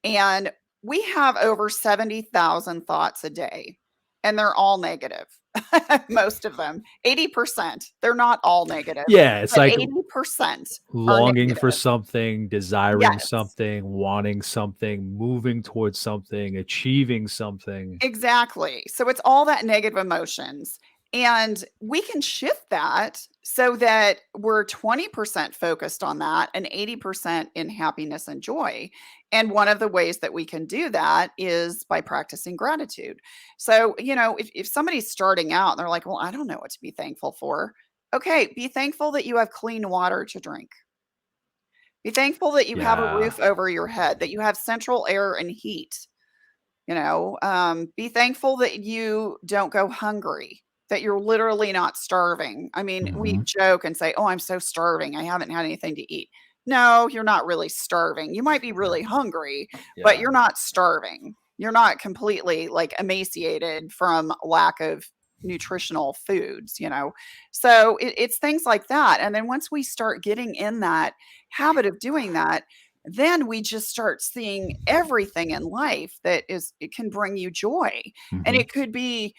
And we have over 70,000 thoughts a day, and they're all negative. Most of them, 80%. They're not all negative, Yeah, it's but like 80% are longing for negative. something, desiring Yes. something, wanting something, moving towards something, achieving something. Exactly. So it's all that negative emotions. And we can shift that so that we're 20% focused on that and 80% in happiness and joy. And one of the ways that we can do that is by practicing gratitude. So, if somebody's starting out and they're like, well, I don't know what to be thankful for. Okay, be thankful that you have clean water to drink. Be thankful that you have a Yeah. roof over your head, that you have central air and heat. Be thankful that you don't go hungry, that you're literally not starving. I mean, we Mhm. joke and say, "Oh, I'm so starving. I haven't had anything to eat." No, you're not really starving. You might be really hungry, but Yeah. you're not starving. You're not completely like emaciated from lack of nutritional foods. So it's things like that. And then once we start getting in that habit of doing that, then we just start seeing everything in life that it can bring you joy. And Mhm. it could be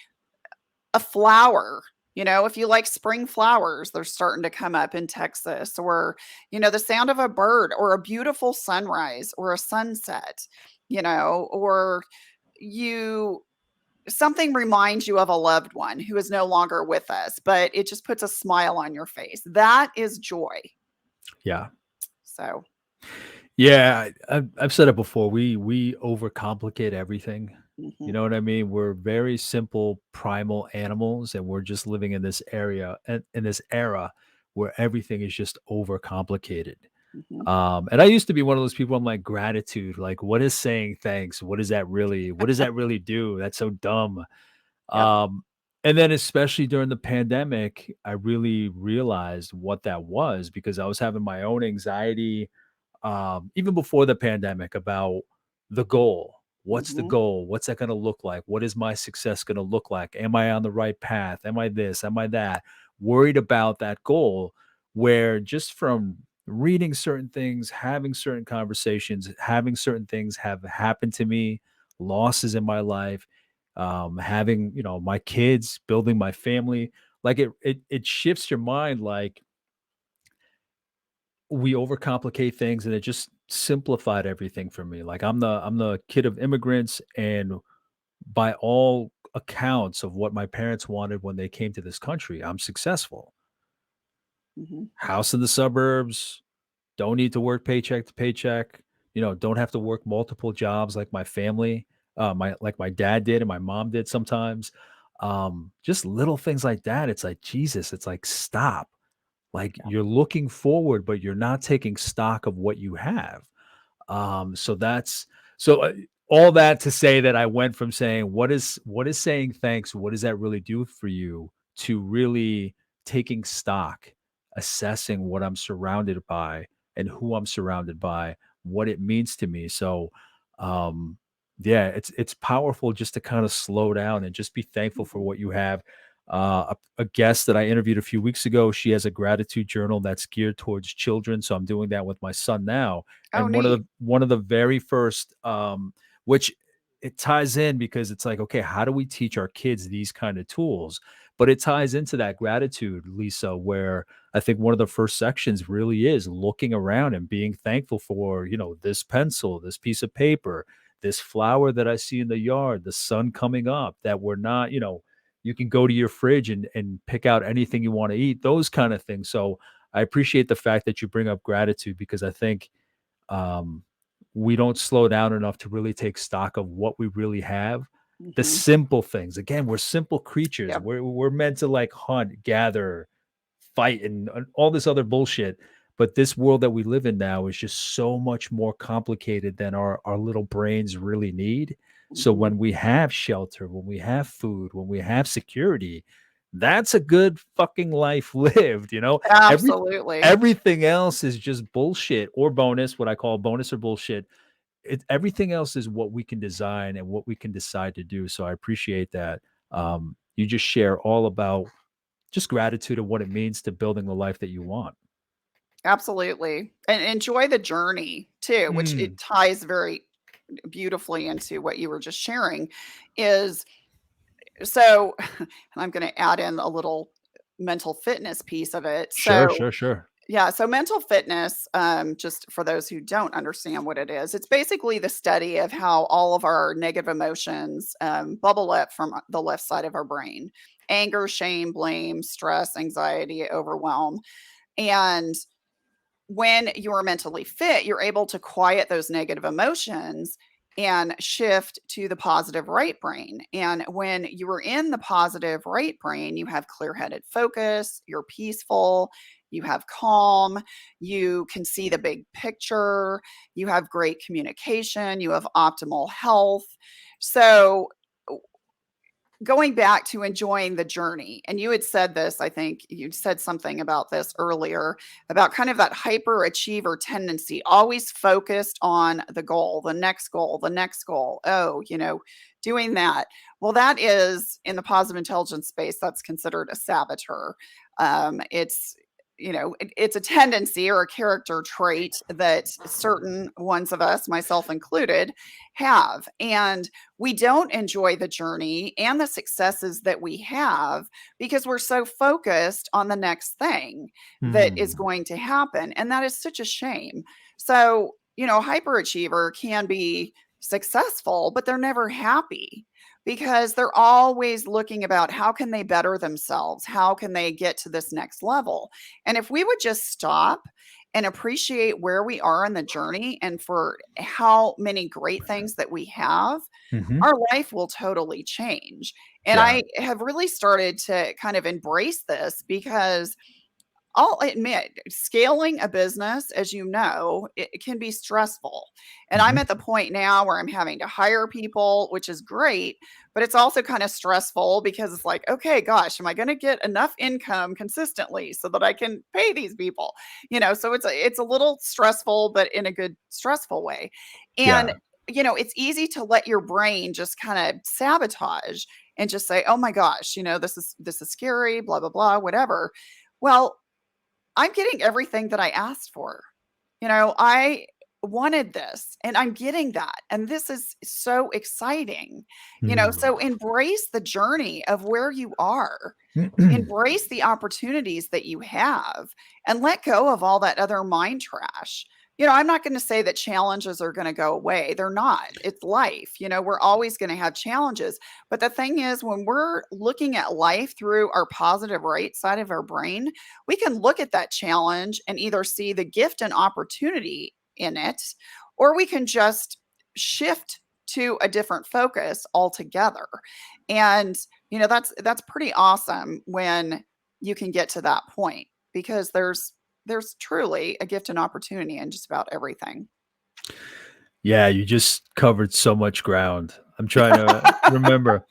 a flower. If you like spring flowers, they're starting to come up in Texas, or, the sound of a bird, or a beautiful sunrise, or a sunset, or you something reminds you of a loved one who is no longer with us, but it just puts a smile on your face. That is joy. Yeah. So, Yeah, I've said it before. We overcomplicate everything. You mhm, know what I mean? We're very simple primal animals, and we're just living in this area in this era where everything is just overcomplicated. mhm. And I used to be one of those people. I'm like gratitude. Like, what is saying thanks? What does that really do? That's so dumb. Yep. Um, and then especially during the pandemic, I really realized what that was because I was having my own anxiety even before the pandemic about the goal. What's the Mhm. goal? What's that going to look like? What is my success going to look like? Am I on the right path? Am I this? Am I that? Worried about that goal, where just from reading certain things, having certain conversations, having certain things have happened to me, losses in my life, having, my kids, building my family, like it shifts your mind. Like we overcomplicate things and it just simplified everything for me. Like I'm the kid of immigrants and by all accounts of what my parents wanted when they came to this country, I'm successful. Mhm. House in the suburbs, don't need to work paycheck to paycheck, don't have to work multiple jobs like my family, my dad did and my mom did sometimes. Just little things like that. It's like, Jesus, it's like, stop. Like, Yeah. you're looking forward, but you're not taking stock of what you have. So that's so all that to say that I went from saying, what is saying thanks? What does that really do for you? To really taking stock, assessing what I'm surrounded by and who I'm surrounded by, what it means to me. So, um, yeah, it's powerful just to kind of slow down and just be thankful for Mhm. what you have. A guest that I interviewed a few weeks ago, she has a gratitude journal that's geared towards children. So I'm doing that with my son now, Oh, and one of neat. the one of the very first, which it ties in because it's like, okay, how do we teach our kids these kind of tools? But it ties into that gratitude, Lisa, where I think one of the first sections really is looking around and being thankful for, this pencil, this piece of paper, this flower that I see in the yard, the sun coming up, that we're not, you can go to your fridge and pick out anything you want to eat, those kind of things. So I appreciate the fact that you bring up gratitude because I think um, we don't slow down enough to really take stock of what we really have. The Mhm. simple things. Again, we're simple creatures. Yep. We're meant to like hunt, gather, fight, and all this other bullshit. But this world that we live in now is just so much more complicated than our little brains really need. So Mhm. when we have shelter, when we have food, when we have security, that's a good fucking life lived. Every Absolutely. everything else is just bullshit or bonus, what I call bonus or bullshit. Everything else is what we can design and what we can decide to do. So I appreciate that. You just share all about just gratitude and what it means to building the life that you want. Absolutely. And enjoy the journey too, which it Mm, ties very beautifully into what you were just sharing is so and I'm gonna add in a little mental fitness piece of it. sure, So sure, sure. yeah, so mental fitness, just for those who don't understand what it is, it's basically the study of how all of our negative emotions bubble up from the left side of our brain: anger, shame, blame, stress, anxiety, overwhelm. And when you're mentally fit, you're able to quiet those negative emotions and shift to the positive right brain. And when you are in the positive right brain, you have clear headed focus, you're peaceful, you have calm, you can see the big picture, you have great communication, you have optimal health. So, going back to enjoying the journey, and you had said this, I think you said something about this earlier, about kind of that hyperachiever tendency, always focused on the goal, the next goal, the next goal. Oh, doing that. Well, that is in the positive intelligence space, that's considered a saboteur. It's a tendency or a character trait that certain ones of us, myself included, have. And we don't enjoy the journey and the successes that we have because we're so focused on the next thing that is Hmm. going to happen. And that is such a shame. So, a hyperachiever can be successful, but they're never happy because they're always looking about how can they better themselves? How can they get to this next level? And if we would just stop and appreciate where we are in the journey and for how many great things that we have, Hmm. our life will totally change. And Yeah. I have really started to kind of embrace this because I'll admit, scaling a business, as you know, it can be stressful. And I'm Hmm. at the point now where I'm having to hire people, which is great, but it's also kind of stressful because it's like, okay, gosh, am I going to get enough income consistently so that I can pay these people? So it's a little stressful, but in a good stressful way. And Yeah. it's easy to let your brain just kind of sabotage and just say, "Oh my gosh, this is scary, blah blah blah, whatever." Well, I'm getting everything that I asked for. I wanted this and I'm getting that. And this is so exciting. So Mm. embrace the journey of where you are, embrace the opportunities that you have, and let go of all that other mind trash I'm not going to say that challenges are going to go away. They're not. It's life. We're always going to have challenges. But the thing is, when we're looking at life through our positive right side of our brain, we can look at that challenge and either see the gift and opportunity in it, or we can just shift to a different focus altogether. And that's pretty awesome when you can get to that point, because there's truly a gift and opportunity in just about everything. Yeah, you just covered so much ground. I'm trying to remember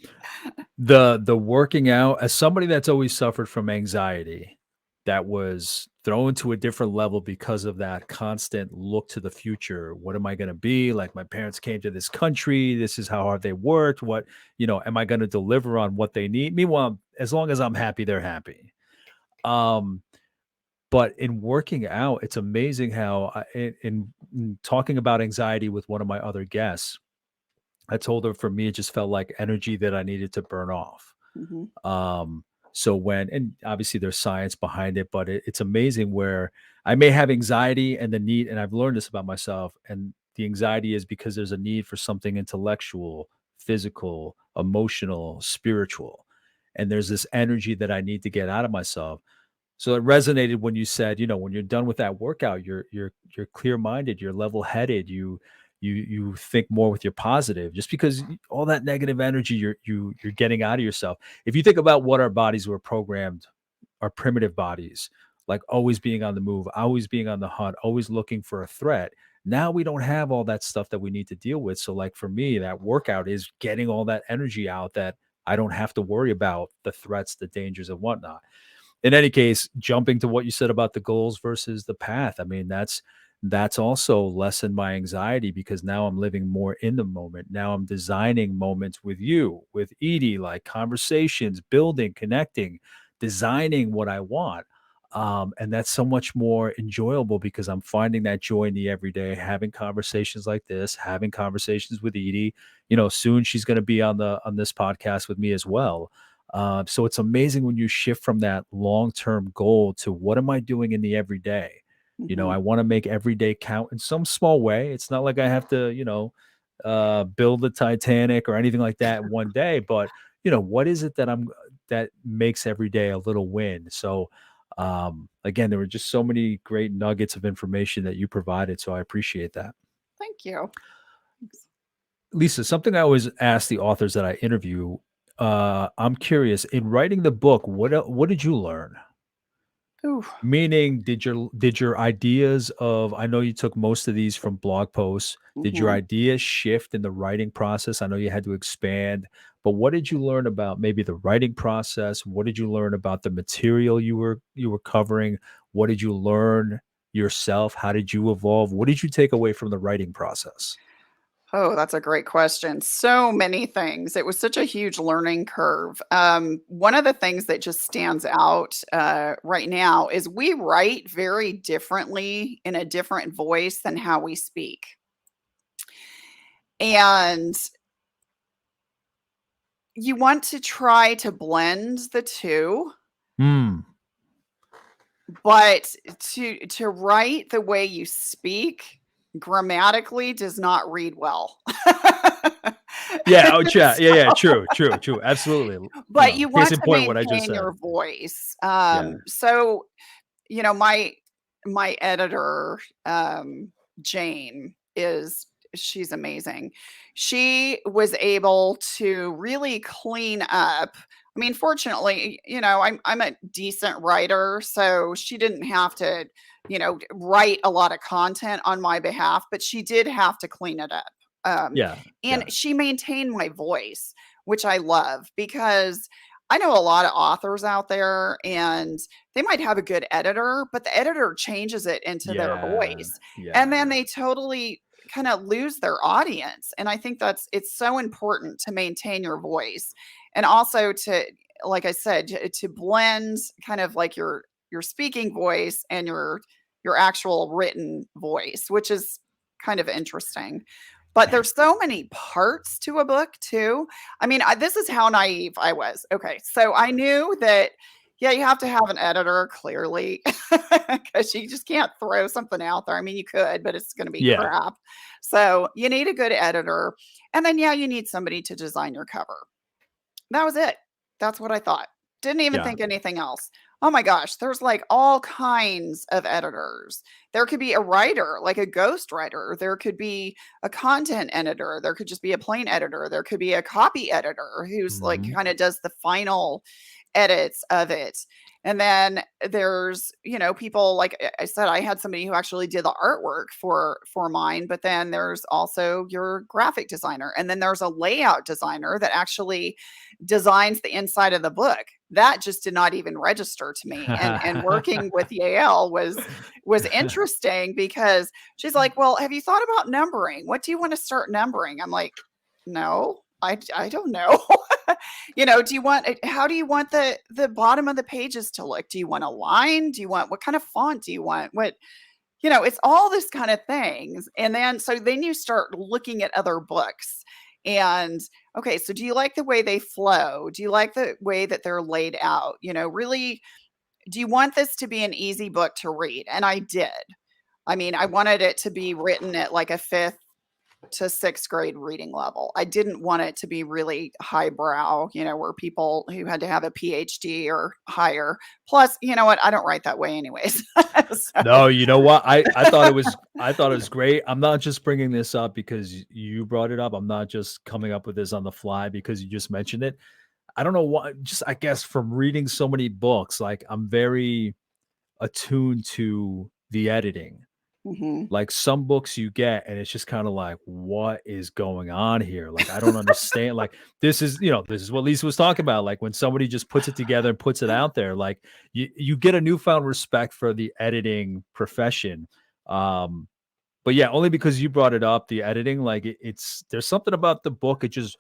the working out as somebody that's always suffered from anxiety that was thrown to a different level because of that constant look to the future. What am I going to be? Like my parents came to this country. This is how hard they worked. Am I going to deliver on what they need? Meanwhile, as long as I'm happy, they're happy. Um, but in working out, it's amazing how in talking about anxiety with one of my other guests, I told her for me, it just felt like energy that I needed to burn off. Mhm. Um, so and obviously there's science behind it, but it's amazing where I may have anxiety and the need, and I've learned this about myself, and the anxiety is because there's a need for something intellectual, physical, emotional, spiritual. And there's this energy that I need to get out of myself. So it resonated when you said, when you're done with that workout, you're clear-minded, you're level-headed, you think more with your positive, just because all that negative energy you're getting out of yourself. If you think about what our bodies were programmed, our primitive bodies, like always being on the move, always being on the hunt, always looking for a threat. Now we don't have all that stuff that we need to deal with. So like for me, that workout is getting all that energy out that I don't have to worry about the threats, the dangers and whatnot. In any case, jumping to what you said about the goals versus the path, I mean, that's also lessened my anxiety because now I'm living more in the moment. Now I'm designing moments with you, with Edie, like conversations, building, connecting, designing what I want. And that's so much more enjoyable because I'm finding that joy in the everyday, having conversations like this, having conversations with Edie. Soon she's going to be on this podcast with me as well. So it's amazing when you shift from that long-term goal to what am I doing in the everyday? I Mhm. want to make every day count in some small way. It's not like I have to, build the Titanic or anything like that in one day, but what is it that makes every day a little win? So again, there were just so many great nuggets of information that you provided. So I appreciate that. Thank you. Thanks. Lisa, something I always ask the authors that I interview, I'm curious, in writing the book, what did you learn? Ooh. Meaning, did your ideas of I know you took most of these from blog posts. Did your Mhm. ideas shift in the writing process? I know you had to expand, but what did you learn about maybe the writing process? What did you learn about the material you were covering? What did you learn yourself? How did you evolve? What did you take away from the writing process? Oh, that's a great question. So many things. It was such a huge learning curve. One of the things that just stands out right now is we write very differently in a different voice than how we speak. And you want to try to blend the two, Hmm. but to write the way you speak grammatically does not read well. Yeah, oh, chat. Yeah, yeah, So true, true, true. Absolutely. but you Case want in to point, what I just maintain said. your voice. Yeah. So, my editor, Jane, she's amazing. She was able to really clean up. I mean, fortunately, I'm a decent writer, so she didn't have to, write a lot of content on my behalf, but she did have to clean it up. Um, Yeah, and yeah. she maintained my voice, which I love, because I know a lot of authors out there, and they might have a good editor, but the editor changes it into their Yeah, voice, and then yeah. they totally kind of lose their audience. And I think it's so important to maintain your voice, and also to, like I said, to blend kind of like your speaking voice and your actual written voice, which is kind of interesting. But there's so many parts to a book too. I mean, this is how naive I was. Okay, so I knew that Yeah, you have to have an editor, clearly, because you just can't throw something out there. I mean, you could, but it's gonna be Yeah. crap. So, you need a good editor, and then, yeah, you need somebody to design your cover. That was it. That's what I thought. Didn't even Yeah. think anything else. Oh my gosh, there's like all kinds of editors. There could be a writer, like a ghost writer. There could be a content editor. There could just be a plain editor. There could be a copy editor who's like Mhm. kind of does the final edits of it. And then there's, people like I said, I had somebody who actually did the artwork for mine, but then there's also your graphic designer. And then there's a layout designer that actually designs the inside of the book. That just did not even register to me. And working with Yale was interesting because she's like, "Well, have you thought about numbering? What do you want to start numbering?" I'm like, "No, I don't know." Do you want how do you want the bottom of the pages to look? Do you want a line? Do you want what kind of font do you want? It's all this kind of things. And then you start looking at other books and okay, so do you like the way they flow? Do you like the way that they're laid out? Really, do you want this to be an easy book to read? And I did. I mean, I wanted it to be written at like a fifth to sixth grade reading level. I didn't want it to be really highbrow, where people who had to have a PhD or higher. Plus, you know what? I don't write that way anyways. So, No, you know what? I thought it was great. I'm not just bringing this up because you brought it up. I'm not just coming up with this on the fly because you just mentioned it. I don't know what, just I guess from reading so many books, like I'm very attuned to the editing. mhm. Like some books you get and it's just kind of like, what is going on here? Like I don't understand. Like this is what Lisa was talking about. Like when somebody just puts it together and puts it out there, like you get a newfound respect for the editing profession. Um, but yeah, only because you brought it up, the editing, like it's there's something about the book. It just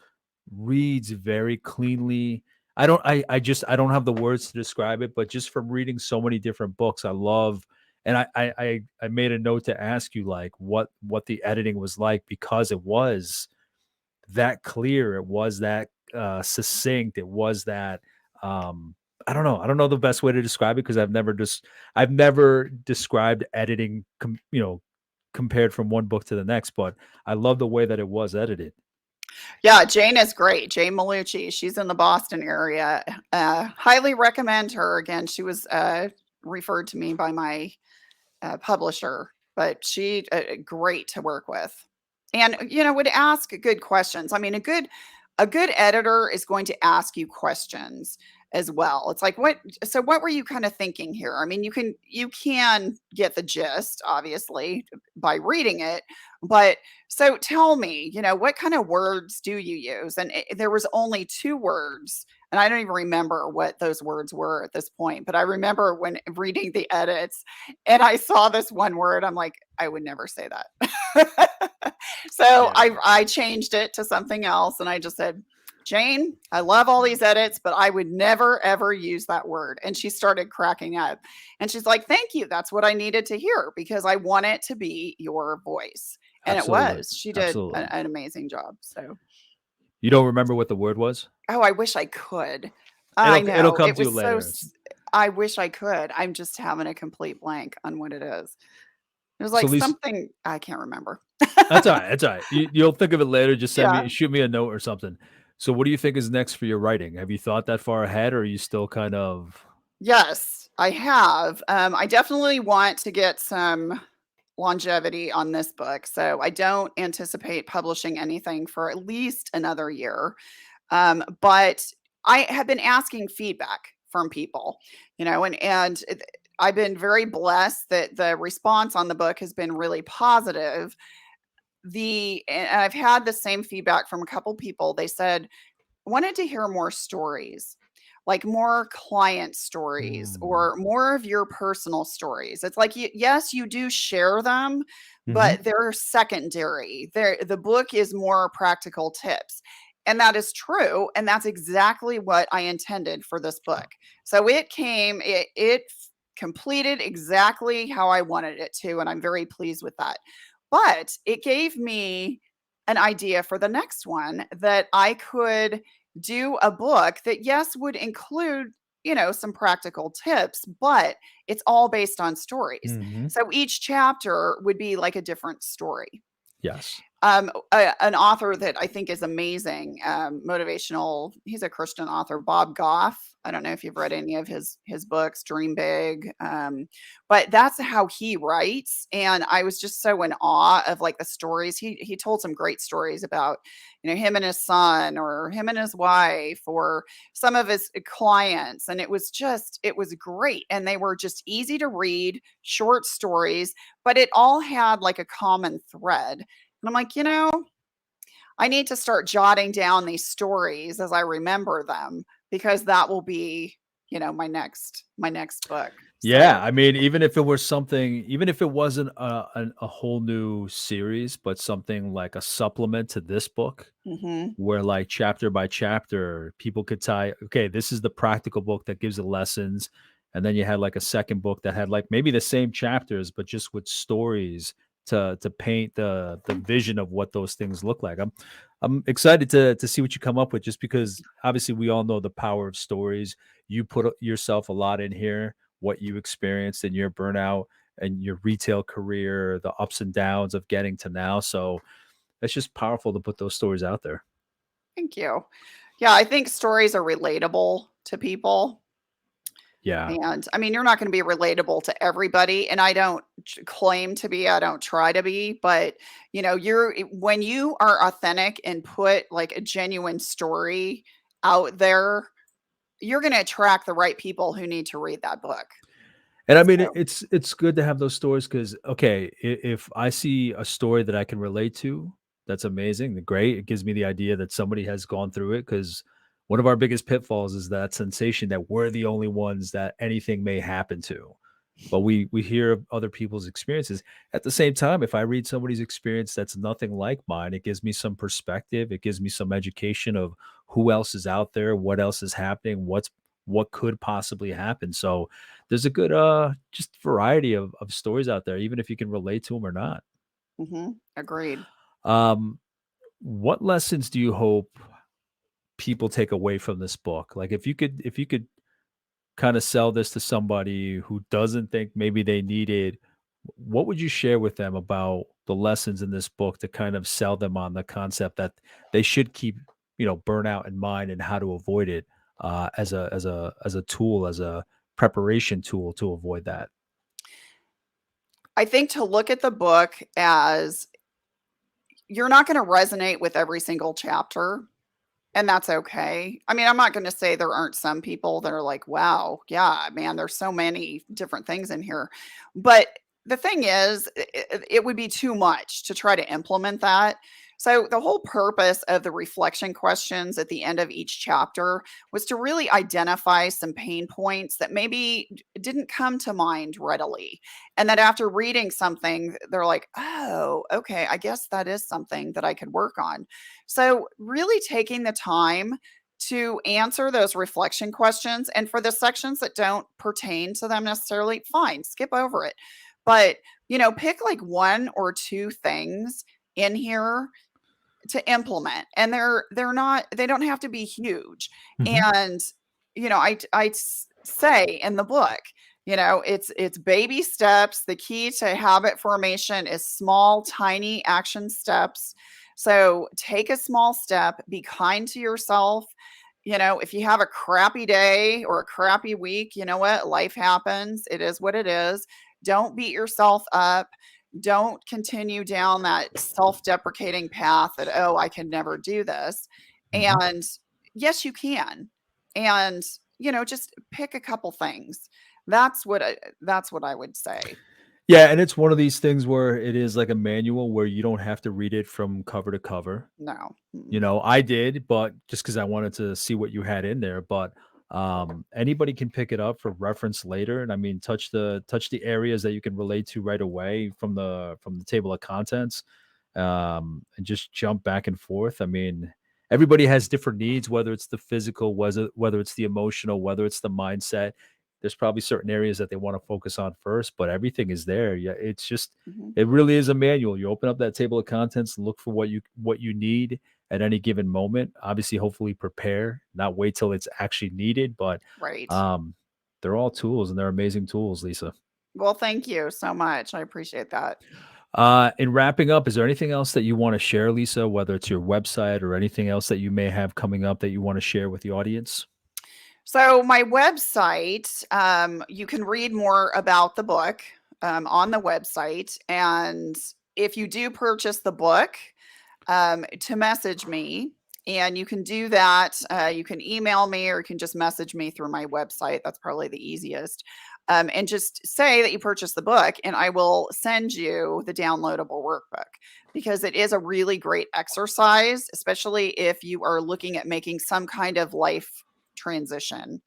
reads very cleanly. I don't have the words to describe it, but just from reading so many different books, I love and I made a note to ask you like what the editing was like because it was that clear, it was that succinct, it was that I don't know. I don't know the best way to describe it because I've never described editing compared from one book to the next, but I love the way that it was edited. Yeah, Jane is great. Jane Malucci. She's in the Boston area. Highly recommend her. Again, she was referred to me by my publisher, but she great to work with, and would ask good questions. I mean, a good editor is going to ask you questions as well. It's like what were you kind of thinking here? I mean, you can get the gist obviously by reading it, but so tell me, what kind of words do you use? And there was only two words, and I don't even remember what those words were at this point, but I remember when reading the edits and I saw this one word, I'm like, I would never say that. So Yeah. I changed it to something else and I just said, Jane, I love all these edits, but I would never ever use that word. And she started cracking up. And she's like, thank you. That's what I needed to hear because I want it to be your voice. And it Absolutely. was. She did an, Absolutely. an amazing job. So, You don't remember what the word was? oh, I wish I could. I It'll know. come It to you was later. I wish I could. I'm just having a complete blank on what it is. It was So like Lisa, something I can't remember. that's all right. That's all right. You'll think of it later. Just Yeah. shoot me a note or something. So, what do you think is next for your writing? Have you thought that far ahead, or are you still kind of? Yes, I have. I definitely want to get some longevity on this book. So I don't anticipate publishing anything for at least another year. But I have been asking feedback from people, and I've been very blessed that the response on the book has been really positive. And I've had the same feedback from a couple people. They said, wanted to hear more stories, like more client stories Mm. or more of your personal stories. It's like, yes, you do share them, Hmm. but they're secondary. The book is more practical tips. And that is true. And that's exactly what I intended for this book. So it completed exactly how I wanted it to. And I'm very pleased with that. But it gave me an idea for the next one that I could do a book that, yes, would include some practical tips, but it's all based on stories. Hmm. So each chapter would be like a different story. Yes. An author that I think is amazing, motivational. He's a Christian author, Bob Goff. I don't know if you've read any of his books, Dream Big, but that's how he writes. And I was just so in awe of like the stories. He told some great stories about him and his son, or him and his wife, or some of his clients, and it was great. And they were just easy to read, short stories, but it all had like a common thread. And I'm like, I need to start jotting down these stories as I remember them, because that will be, my next book. Yeah, So, I mean, even if it were something, even if it wasn't a whole new series, but something like a supplement to this book, mhm, where like chapter by chapter, people could tie, okay, this is the practical book that gives the lessons. And then you had like a second book that had like maybe the same chapters, but just with stories to paint the vision of what those things look like. I'm excited to see what you come up with, just because obviously we all know the power of stories. You put yourself a lot in here, what you experienced in your burnout and your retail career, the ups and downs of getting to now. So it's just powerful to put those stories out there. thank you. Yeah, I think stories are relatable to people. Yeah. And I mean, you're not going to be relatable to everybody. And I don't claim to be, I don't try to be, but when you are authentic and put like a genuine story out there, you're going to attract the right people who need to read that book. And I mean, So, it's good to have those stories because, okay, if I see a story that I can relate to, that's amazing, great. It gives me the idea that somebody has gone through it. Because one of our biggest pitfalls is that sensation that we're the only ones that anything may happen to. But we hear of other people's experiences. At the same time, if I read somebody's experience that's nothing like mine, it gives me some perspective. It gives me some education of who else is out there, what else is happening, what could possibly happen. So there's a good just variety of stories out there, even if you can relate to them or not. agreed. Um, what lessons do you hope people take away from this book? Like if you could kind of sell this to somebody who doesn't think maybe they need it, what would you share with them about the lessons in this book to kind of sell them on the concept that they should keep, burnout in mind and how to avoid it as a tool, as a preparation tool to avoid that? I think to look at the book as you're not going to resonate with every single chapter. And that's okay. I mean, I'm not gonna say there aren't some people that are like, "Wow, yeah, man, there's so many different things in here." But the thing is, it would be too much to try to implement that. So the whole purpose of the reflection questions at the end of each chapter was to really identify some pain points that maybe didn't come to mind readily. And that after reading something, they're like, "Oh, okay, I guess that is something that I could work on." So, really taking the time to answer those reflection questions, and for the sections that don't pertain to them necessarily, fine, skip over it. But, pick like one or two things in here to implement, and they don't have to be huge. Mhm. And, say in the book, it's baby steps. The key to habit formation is small, tiny action steps. So take a small step, be kind to yourself. If you have a crappy day or a crappy week, you know what? Life happens. It is what it is. Don't beat yourself up. Don't continue down that self-deprecating path that, "Oh, I can never do this." Mhm. And yes, you can. And, just pick a couple things. That's what I would say. Yeah, and it's one of these things where it is like a manual where you don't have to read it from cover to cover. No. Mm-mm. I did, but just because I wanted to see what you had in there. But anybody can pick it up for reference later. And I mean, touch the areas that you can relate to right away from the table of contents, and just jump back and forth. I mean, everybody has different needs, whether it's the physical, whether it's the emotional, whether it's the mindset. There's probably certain areas that they want to focus on first, but everything is there. Yeah, it's just Mhm. it really is a manual. You open up that table of contents, look for what you need, at any given moment. Obviously, hopefully prepare, not wait till it's actually needed, but Right. um, they're all tools and they're amazing tools, Lisa. Well, thank you so much. I appreciate that. In wrapping up, is there anything else that you want to share, Lisa, whether it's your website or anything else that you may have coming up that you want to share with the audience? So, my website, you can read more about the book on the website. And if you do purchase the book, to message me. And you can do that. You can email me or you can just message me through my website. That's probably the easiest. And just say that you purchased the book, and I will send you the downloadable workbook because it is a really great exercise, especially if you are looking at making some kind of life transition,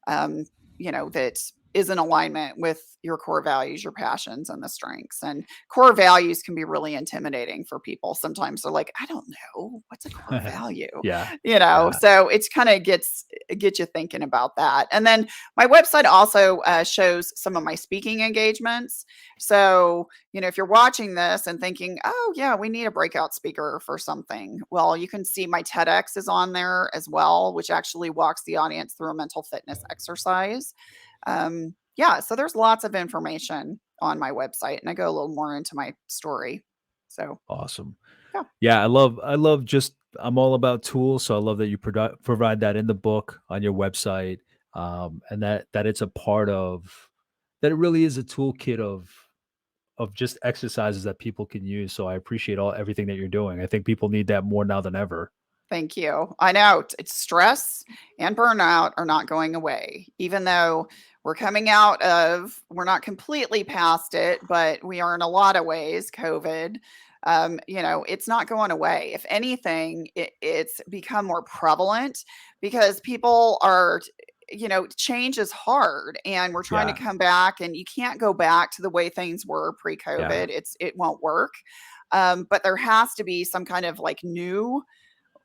um, that is in alignment with your core values, your passions, and the strengths. And core values can be really intimidating for people. Sometimes they're like, I don't know, what's a core value? Yeah. Yeah. So it's kind of get you thinking about that. And then my website also shows some of my speaking engagements. So, if you're watching this and thinking, oh yeah, we need a breakout speaker for something, well, you can see my TEDx is on there as well, which actually walks the audience through a mental fitness exercise. Yeah, so there's lots of information on my website, and I go a little more into my story. So, Awesome. yeah, Yeah, I love just I'm all about tools, so I love that you provide that in the book on your website, and that it's a part of that it really is a toolkit of just exercises that people can use. So I appreciate everything that you're doing. I think people need that more now than ever. thank you. I know it's stress and burnout are not going away, even though we're not completely past it, but we are in a lot of ways, COVID. It's not going away. If anything, it's become more prevalent because people are, change is hard and we're trying to Yeah, come back, and you can't go back to the way things were yeah, pre-COVID. It won't work. But there has to be some kind of like new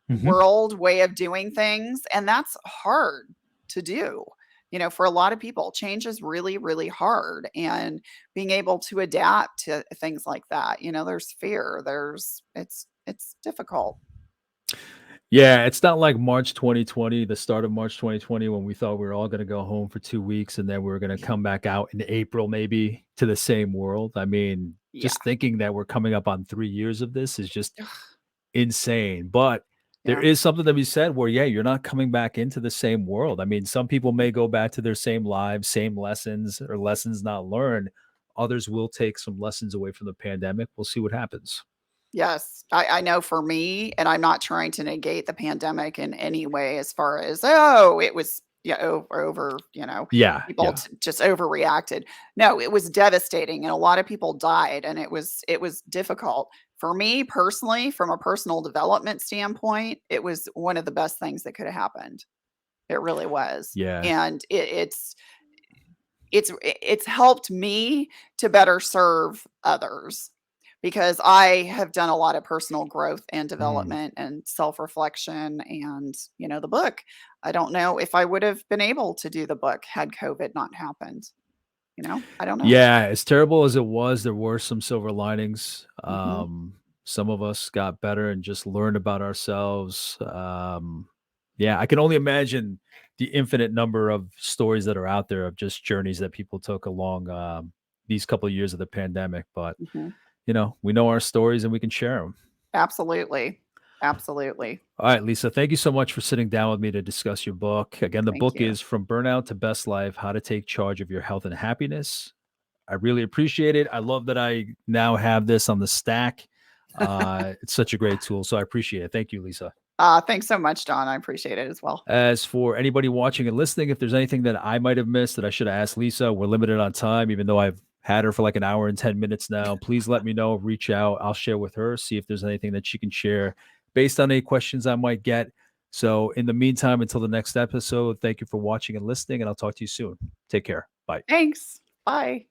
hmm, world way of doing things, and that's hard to do. For a lot of people, change is really, really hard, and being able to adapt to things like that, there's fear, it's difficult. yeah. It's not like March 2020, the start of March 2020, when we thought we were all going to go home for 2 weeks and then we are going to come back out in April, maybe to the same world. I mean, Yeah. just thinking that we're coming up on 3 years of this is just insane. But there Yeah. is something to be said where, yeah, you're not coming back into the same world. I mean, some people may go back to their same lives, same lessons, or lessons not learned. Others will take some lessons away from the pandemic. We'll see what happens. Yes, I know for me, and I'm not trying to negate the pandemic in any way as far as, "Oh, it was, yeah, over," Yeah, people yeah. just overreacted. No, it was devastating, and a lot of people died, and it was difficult. For me, personally, from a personal development standpoint, it was one of the best things that coulda happened. It really was, Yeah. and it's helped me to better serve others because I have done a lot of personal growth and Mm. development and self-reflection, and, the book. I don't know if I would have been able to do the book had COVID not happened, I don't know. Yeah, as terrible as it was, there were some silver linings. Mhm. Some of us got better and just learned about ourselves. Yeah, I can only imagine the infinite number of stories that are out there of just journeys that people took along these couple of years of the pandemic. But Mhm. we know our stories and we can share them. Absolutely. Absolutely. All right, Lisa, thank you so much for sitting down with me to discuss your book. Again, the Thank book you. is From Burnout to Best Life: How to Take Charge of Your Health and Happiness. I really appreciate it. I love that I now have this on the stack. It's such a great tool. So I appreciate it. Thank you, Lisa. Thanks so much, Don. I appreciate it as well. As for anybody watching and listening, if there's anything that I might have missed that I should have asked Lisa, we're limited on time, even though I've had her for like an hour and 10 minutes now. Please let me know, reach out. I'll share with her, see if there's anything that she can share based on any questions I might get. So, in the meantime, until the next episode, thank you for watching and listening, and I'll talk to you soon. Take care. Bye. Thanks. Bye.